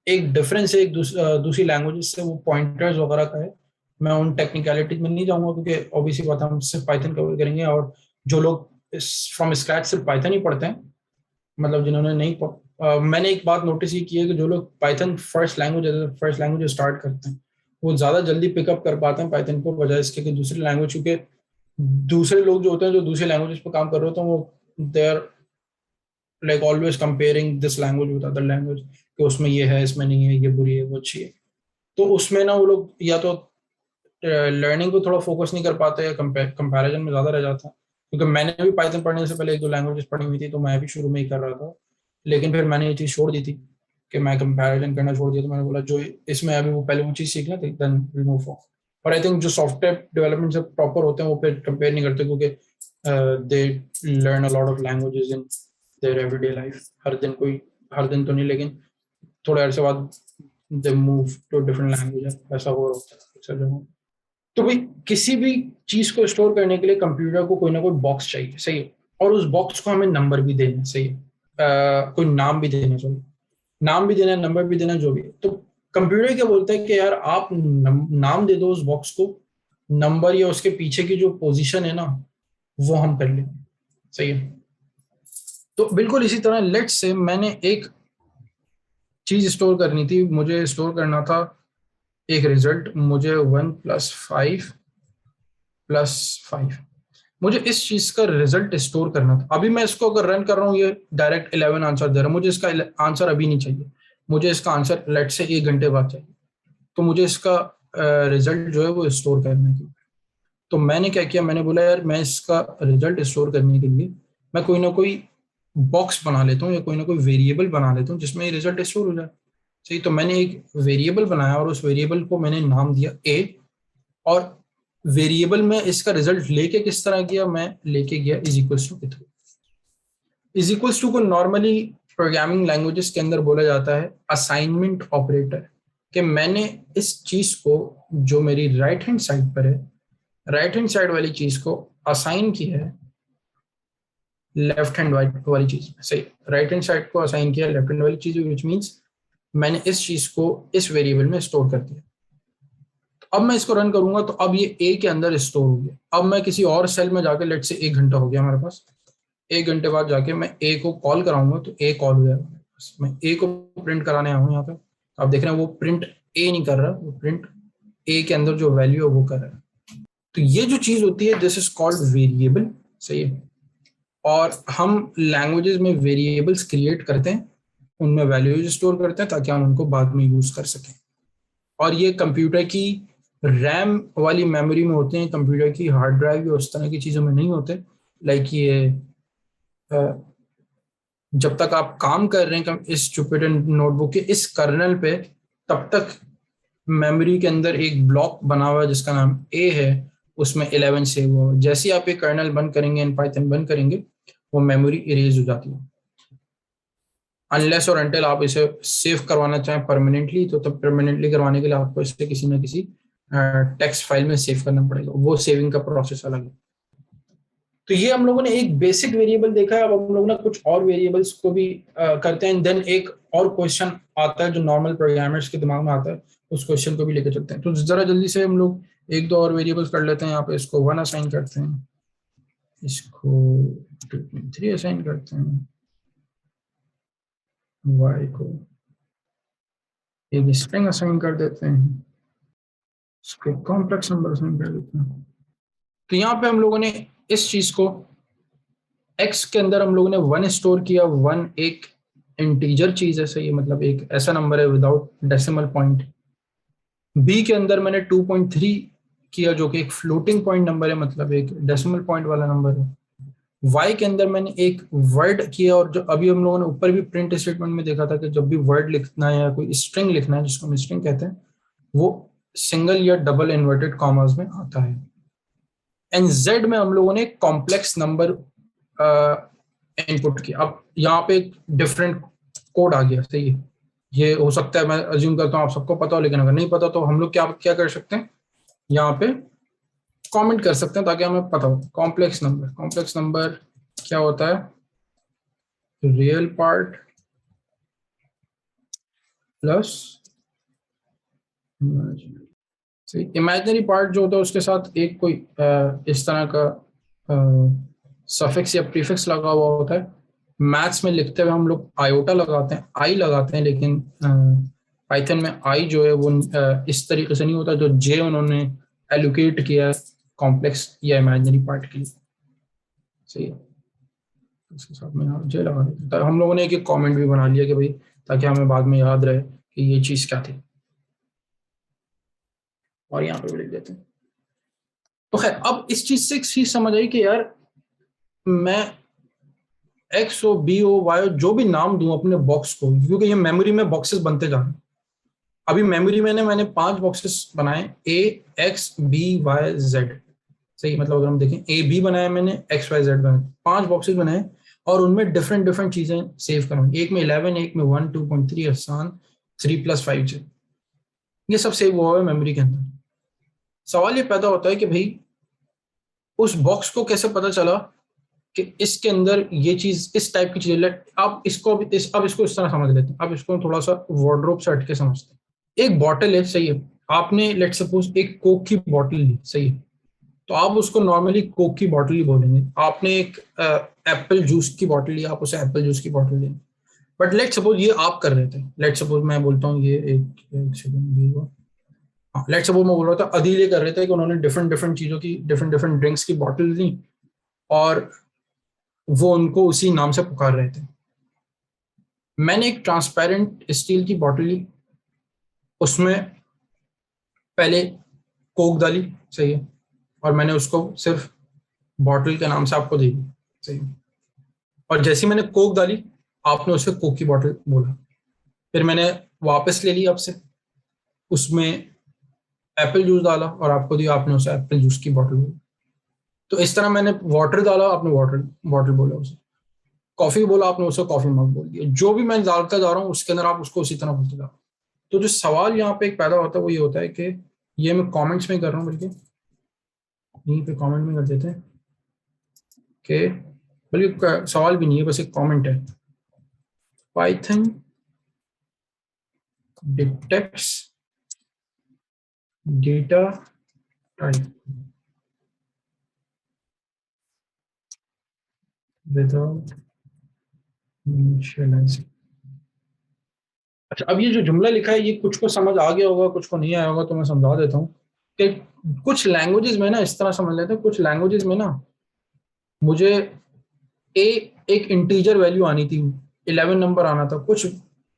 एक डिफरेंस है एक दूसरी लैंग्वेज से, वो पॉइंटर्स वगैरह का है। मैं उन टेक्निकलिटीज में नहीं जाऊंगा क्योंकि ऑब्वियसली बात है हम सिर्फ पाइथन कवर करेंगे, और जो लोग फ्रॉम स्क्रैच सिर्फ पाइथन ही पढ़ते हैं, मतलब जिन्होंने नहीं मैंने एक बात नोटिस ये की है कि जो लोग पाइथन फर्स्ट लैंग्वेज स्टार्ट करते हैं वो ज़्यादा जल्दी पिकअप कर पाते हैं पाइथन को बजाय इसके कि दूसरी लैंग्वेज, क्योंकि दूसरे लोग जो होते हैं जो दूसरी लैंग्वेज पर काम कर रहे होते हैं वो they are like always comparing this language with other language, कि उसमें ये है, इसमें नहीं है, ये बुरी है, वो अच्छी है। तो उसमें ना वो लोग या तो लर्निंग को थोड़ा फोकस नहीं कर पाते या कंपैरिजन में ज़्यादा रह जाता है। क्योंकि मैंने भी पाइथन पढ़ने से पहले एक दो लैंग्वेजेस पढ़ी हुई थी, तो मैं भी शुरू में ही कर रहा था, लेकिन फिर मैंने ये चीज़ छोड़ दी थी कि मैं कंपैरिजन करना छोड़ दिया। तो मैंने बोला जो इसमें अभी वो पहले वो चीज़ सीखना थी, देन विल मूव फॉर। और आई थिंक जो सॉफ्टवेयर डेवलपमेंट से प्रॉपर होते हैं वो फिर कंपेयर नहीं करते, क्योंकि they learn a lot of languages in their everyday life. हर दिन तो नहीं, लेकिन थोड़े अरसे बाद they move to different language, ऐसा हो रहा होता है। तो भाई किसी भी चीज को स्टोर करने के लिए कंप्यूटर को कोई ना कोई बॉक्स चाहिए, सही है, और उस बॉक्स को हमें नंबर भी देना है, सही है, कोई नाम भी देना, सॉरी, नाम भी देना है, नंबर भी देना है, जो भी है। तो कंप्यूटर क्या बोलता है कि यार आप नाम दे दो उस बॉक्स को, नंबर या उसके पीछे की जो पोजीशन है ना वो हम कर लेंगे, सही है। तो बिल्कुल इसी तरह लेट्स से मैंने एक चीज स्टोर करनी थी, मुझे स्टोर करना था एक रिजल्ट, मुझे 1+5+5, मुझे इस चीज का रिजल्ट स्टोर करना था। अभी मैं इसको अगर रन कर रहा हूँ, ये डायरेक्ट 11 आंसर दे रहा है, मुझे इसका आंसर अभी नहीं चाहिए, मुझे इसका आंसर लेट से 1 घंटे बाद चाहिए। तो मुझे इसका रिजल्ट जो है वो स्टोर करना है। तो मैंने क्या किया, मैंने बोला यार मैं इसका रिजल्ट स्टोर करने के लिए मैं कोई ना कोई बॉक्स बना लेता हूँ या कोई ना कोई वेरिएबल बना लेता हूँ जिसमें ये रिजल्ट स्टोर हो जाए, सही। तो मैंने एक वेरिएबल बनाया और उस वेरिएबल को मैंने नाम दिया ए, और वेरिएबल में इसका रिजल्ट लेके किस तरह किया, मैं लेके गया इज इक्वल्स टू के थ्रू। इज इक्वल्स टू को नॉर्मली प्रोग्रामिंग लैंग्वेजेस के अंदर बोला जाता है असाइनमेंट ऑपरेटर, कि मैंने इस चीज को जो मेरी राइट हैंड साइड पर है, राइट हैंड साइड वाली चीज को असाइन किया है लेफ्ट हैंड वाली चीज में, सही। राइट हैंड साइड को असाइन किया लेफ्ट हैंड वाली चीज, विच मीन्स मैंने इस चीज को इस वेरिएबल में स्टोर कर दिया। अब मैं इसको रन करूंगा तो अब ये ए के अंदर स्टोर हो गया। अब मैं किसी और सेल में जाके, लेट से 1 घंटा हो गया हमारे पास, 1 घंटे बाद जाके मैं ए को कॉल कराऊंगा तो ए कॉल हो जाएगा। मैं ए को प्रिंट कराने आऊँ यहाँ पे, आप देख रहे हैं वो प्रिंट ए नहीं कर रहा, वो प्रिंट ए के अंदर जो वैल्यू है वो कर रहा है। तो ये जो चीज होती है दिस इज कॉल्ड वेरिएबल, सही है। और हम लैंग्वेजेस में वेरिएबल्स क्रिएट करते हैं, उनमें वैल्यूज स्टोर करते हैं ताकि हम उनको बाद में यूज कर सकें। और ये कंप्यूटर की रैम वाली मेमोरी में होते हैं, कंप्यूटर की हार्ड ड्राइव या उस तरह की चीज़ों में नहीं होते। लाइक ये जब तक आप काम कर रहे हैं इस जुपिटर नोटबुक के इस कर्नल पे, तब तक मेमोरी के अंदर एक ब्लॉक बना हुआ है जिसका नाम ए है, उसमें 11 सेव हुआ है। जैसे ही आप ये कर्नल बंद करेंगे एंड पाइथन बंद करेंगे, वो मेमोरी इरेज हो जाती है। अनलेस और अनटिल आप इसे सेव करवाना चाहें परमानेंटली, तो तब परमानेंटली करवाने के लिए आपको इसे किसी ना किसी टेक्स्ट फाइल में सेव करना पड़ेगा, वो सेविंग का प्रोसेस अलग है। तो ये हम लोगों ने एक बेसिक वेरिएबल देखा है। अब हम लोग ना कुछ और वेरिएबल्स को भी करते हैं, देन एक और क्वेश्चन आता है जो नॉर्मल प्रोग्रामर्स के दिमाग में आता है, उस क्वेश्चन को भी लेकर चलते हैं। तो जरा जल्दी से हम लोग एक दो और वेरिएबल्स कर लेते हैं। यहाँ पे इसको 1 असाइन करते हैं, इसको 2.3 असाइन करते हैं, y को एक स्ट्रिंग असाइन कर देते हैं, इसको कॉम्प्लेक्स नंबर असाइन कर देते हैं। तो यहाँ पे हम लोगों ने इस चीज को x के अंदर हम लोगों ने 1 स्टोर किया। 1 एक इंटीजर चीज है, सही है, मतलब एक ऐसा नंबर है विदाउट डेसिमल पॉइंट। b के अंदर मैंने 2.3 किया जो कि एक फ्लोटिंग पॉइंट नंबर है, मतलब एक डेसिमल पॉइंट वाला नंबर है। y के अंदर मैंने एक वर्ड किया, और जो अभी हम लोगों ने ऊपर भी प्रिंट स्टेटमेंट में देखा था कि जब भी वर्ड लिखना है या कोई स्ट्रिंग लिखना है, जिसको हम स्ट्रिंग कहते हैं, वो सिंगल या डबल इन्वर्टेड कॉमास में आता है। एंड z में हम लोगों ने कॉम्प्लेक्स नंबर इनपुट किया। अब यहाँ पे एक डिफरेंट कोड आ गया, सही है। ये हो सकता है, मैं अज्यूम करता हूँ आप सबको पता हो, लेकिन अगर नहीं पता तो हम लोग क्या क्या कर सकते हैं, यहाँ पे कमेंट कर सकते हैं ताकि हमें पता हो। कॉम्प्लेक्स नंबर क्या होता है, real part plus imaginary part जो होता है उसके साथ एक कोई इस तरह का सफिक्स या प्रीफिक्स लगा हुआ होता है। मैथ्स में लिखते हुए हम लोग आयोटा लगाते हैं, आई लगाते हैं, लेकिन पाइथन में आई जो है वो इस तरीके से नहीं होता जो जे उन्होंने एलोकेट किया कॉम्प्लेक्स या इमेजिनरी पार्ट के लिए। सही है, इसके साथ में यहाँ जे लगा देते हैं। हम लोगों ने एक कमेंट भी बना लिया कि भाई ताकि हमें बाद में याद रहे कि ये चीज क्या थी, और यहाँ पे भी लिख देते हैं। तो खैर अब इस चीज से एक चीज समझ आई कि यार मैं एक्स हो, बी हो, वाई हो, जो भी नाम दूं अपने बॉक्स को, क्योंकि ये मेमोरी में बॉक्सेस बनते जा रहे हैं। अभी मेमोरी में मैंने 5 बॉक्सेस बनाए, ए एक्स बी वाई जेड। सही, मतलब अगर हम देखें ए बी बनाया मैंने, एक्स वाई जेड बनाया, 5 बॉक्सेस बनाए और उनमें डिफरेंट डिफरेंट चीजें सेव करवाई। एक में 11, एक में 1, 2.3 आसान, 3+5 जे, ये सब सेव हुआ है मेमोरी के अंदर। सवाल ये पैदा होता है कि भाई उस बॉक्स को कैसे पता चला कि इसके अंदर ये चीज इस टाइप की चीज। अब इसको अब इसको इस तरह समझ लेते हैं। अब इसको थोड़ा सा वार्डरोब से हटके समझते हैं। एक बॉटल है, सही है, आपने लेट सपोज एक कोक की बॉटल ली, सही है, तो आप उसको नॉर्मली कोक की बॉटल ही बोलेंगे। आपने एक एप्पल जूस की बॉटल ली, आप उसे एप्पल जूस की बॉटल लेंगे। बट लेट सपोज ये आप कर रहे थे, लेट सपोज मैं बोलता हूँ ये एक सेकंड, लेट सपोज मैं बोल रहा था अदील ये कर रहे थे कि उन्होंने डिफरेंट डिफरेंट चीजों की, डिफरेंट डिफरेंट ड्रिंक्स की बॉटल ली और वो उनको उसी नाम से पुकार रहे थे। मैंने एक ट्रांसपेरेंट स्टील की बॉटल ली, उसमें पहले कोक डाली, सही है, और मैंने उसको सिर्फ बॉटल के नाम से आपको दे दी, सही है, और जैसे मैंने कोक डाली आपने उसे कोक की बॉटल बोला। फिर मैंने वापस ले ली आपसे, उसमें एप्पल जूस डाला और आपको दिया, आपने उसे एप्पल जूस की बॉटल बोला। तो इस तरह मैंने वाटर डाला, आपने वाटर बॉटल बोला, उसे कॉफी बोला, आपने उसे कॉफी मग बोल दिया। जो भी मैं डालता जा रहा हूँ उसके अंदर आप उसको उसी तरह बोलते जा रहे हो। तो जो सवाल यहाँ पे एक पैदा होता है वो ये होता है कि ये मैं कमेंट्स में कर रहा हूँ, बल्कि यहीं पे कमेंट में कर देते हैं कि, बल्कि सवाल भी नहीं है, बस एक कमेंट है। Python detects data type without initialising. अच्छा, अब ये जो जुमला लिखा है ये कुछ को समझ आ गया होगा, कुछ को नहीं आया होगा, तो मैं समझा देता हूँ कि कुछ लैंग्वेजेस में ना इस तरह समझ लेते हैं, कुछ लैंग्वेजेस में ना मुझे एक इंटीजर वैल्यू आनी थी, 11 नंबर आना था। कुछ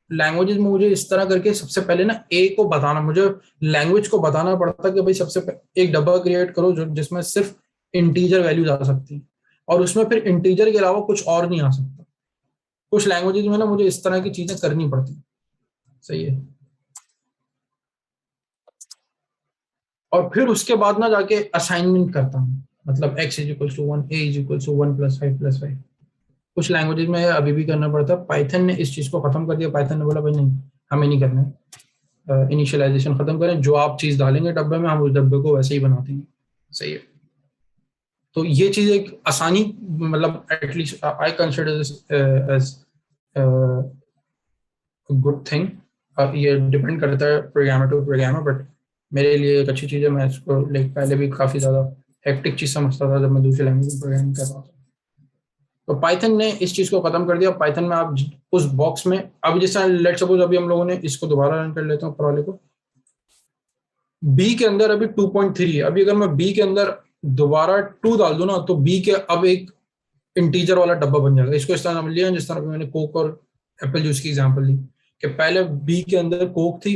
लैंग्वेजेस में मुझे इस तरह करके सबसे पहले ना ए को बताना, मुझे लैंग्वेज को बताना पड़ता कि भाई सबसे एक डब्बा क्रिएट करो जो जिसमें सिर्फ इंटीजर वैल्यूज आ सकती है, और उसमें फिर इंटीजर के अलावा कुछ और नहीं आ सकता। कुछ लैंग्वेजेस में ना मुझे इस तरह की चीजें करनी पड़ती, सही है, और फिर उसके बाद ना जाके असाइनमेंट करता हूँ, मतलब x = 1, a = 1 + 5 + 5। कुछ लैंग्वेजेस में अभी भी करना पड़ता है। पाइथन ने इस चीज को खत्म कर दिया। पाइथन ने बोला भाई नहीं, हमें नहीं करना है, इनिशियलाइजेशन खत्म करें, जो आप चीज डालेंगे डब्बे में हम उस डब्बे को वैसे ही बना देंगे, सही है। तो ये चीज एक आसानी, मतलब at least I consider this as good thing. ये डिपेंड करता है प्रोग्रामर टू प्रोग्रामर, बट मेरे लिए एक अच्छी चीज है। मैं इसको पहले भी काफी ज्यादा हेक्टिक चीज समझता था जब मैं दूसरी लैंग्वेज में प्रोग्रामिंग कर रहा था। तो पाइथन ने इस चीज को खत्म कर दिया। पाइथन में आप उस बॉक्स में, अभी जैसे लेट सपोज अभी हम लोगों ने इसको दोबारा रन कर लेते हैं ऊपर वाले को, बी के अंदर अभी 2.3 है। अभी अगर मैं बी के अंदर दोबारा 2 डाल दूं ना, तो बी के अब एक इंटीजर वाला डब्बा बन जाएगा। इसको इस तरह समझ लिया जिस तरह मैंने कोक और एप्पल जूस की एग्जांपल ली, कि पहले बी के अंदर कोक थी,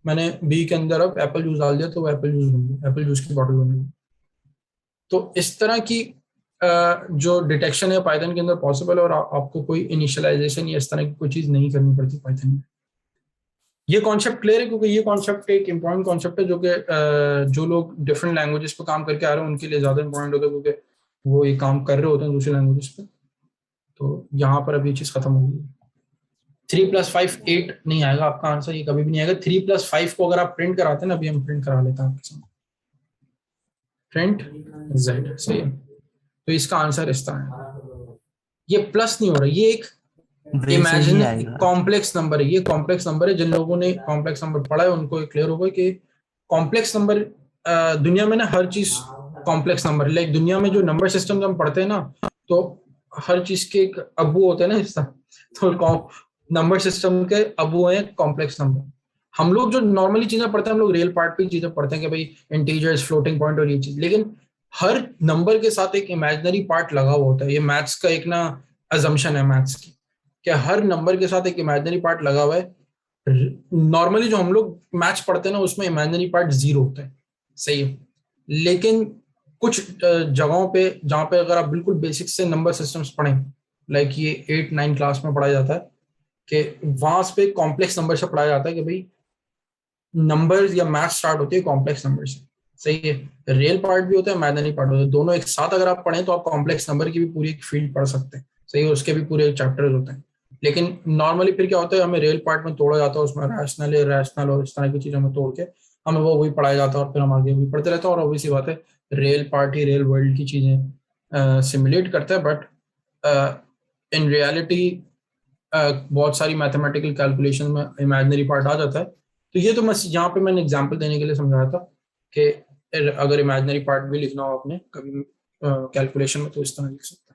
मैंने बी के अंदर अब एप्पल जूस डाल दिया तो वो एप्पल जूस बन गई, एप्पल जूस की बॉटल बन गई। तो इस तरह की जो डिटेक्शन है पाइथन के अंदर पॉसिबल है, और आपको कोई इनिशियलाइजेशन या इस तरह की कोई चीज नहीं करनी पड़ती पाइथन में। ये कॉन्सेप्ट क्लियर है, क्योंकि ये कॉन्सेप्ट एक इंपॉर्टेंट कॉन्सेप्ट है जो कि जो लोग डिफरेंट लैंग्वेजेस पे काम करके आ रहे हैं उनके लिए ज्यादा इंपॉर्टेंट होता है, क्योंकि वो ये काम कर रहे होते हैं दूसरी लैंग्वेजेस पे। तो यहाँ पर अभी चीज खत्म हो गई। 3+5 8 नहीं आएगा आपका आंसर, ये कभी भी नहीं आएगा। 3+5 को अगर आप प्रिंट कराते हैं ना, अभी हम प्रिंट करा लेते हैं आपके सामने, प्रिंट z, सही है। तो इसका आंसर इस तरह है। ये प्लस नहीं हो रहा, ये एक वैसे ही इमेजिन आएगा। कॉम्प्लेक्स नंबर है। ये कॉम्प्लेक्स नंबर है, जिन लोगों ने कॉम्प्लेक्स नंबर पढ़ा है उनको क्लियर होगा कि कॉम्प्लेक्स नंबर दुनिया में ना हर चीज कॉम्प्लेक्स नंबर, लाइक दुनिया में जो नंबर सिस्टम हम पढ़ते हैं ना, तो हर चीज के एक अबू होते हैं ना, इस तरह। तो नंबर सिस्टम के अबू हैं कॉम्प्लेक्स नंबर। हम लोग जो नॉर्मली चीजें पढ़ते हैं, हम लोग रियल पार्ट पे चीजें पढ़ते हैं कि भाई इंटीजर्स, फ्लोटिंग पॉइंट और ये चीज, लेकिन हर नंबर के साथ एक इमेजिनरी पार्ट लगा हुआ होता है। ये मैथ्स का एक ना अजम्पशन है मैथ्स की, कि हर नंबर के साथ एक इमेजिनरी पार्ट लगा हुआ है। नॉर्मली जो हम लोग मैथ्स पढ़ते हैं ना, उसमें इमेजिनरी पार्ट 0 होता है, सही है। लेकिन कुछ जगहों पे जहाँ पे अगर आप बिल्कुल बेसिक से नंबर सिस्टम्स पढ़ें, लाइक ये 8-9 क्लास में पढ़ाया जाता है, कि वहां पे कॉम्प्लेक्स नंबर से पढ़ाया जाता है कि भाई नंबर्स या मैथ स्टार्ट होती है कॉम्प्लेक्स नंबर से, सही है। रियल पार्ट भी होता है, इमेजिनरी पार्ट होता है, दोनों एक साथ अगर आप पढ़ें तो आप कॉम्प्लेक्स नंबर की भी पूरी एक फील्ड पढ़ सकते हैं, सही है, उसके भी पूरे चैप्टर्स होते हैं। लेकिन नॉर्मली फिर क्या होता है, हमें रियल पार्ट में तोड़ा जाता है, उसमें रैशनल इरेशनल और इस तरह की चीजों में तोड़ के हमें वो वही पढ़ाया जाता है, और फिर हम आगे वही पढ़ते रहते हैं। और ऑब्वियसली बात है, रियल पार्ट ही रियल वर्ल्ड की चीजें सिमुलेट करता है, बट इन रियलिटी बहुत सारी मैथमेटिकल कैलकुलेशन में इमेजिनरी पार्ट आ जाता है। तो ये तो मैं यहाँ पे मैंने एग्जांपल देने के लिए समझाया था कि अगर इमेजिनरी पार्ट भी लिखना हो आपने कभी कैलकुलेशन में, तो इस तरह लिख सकते हैं।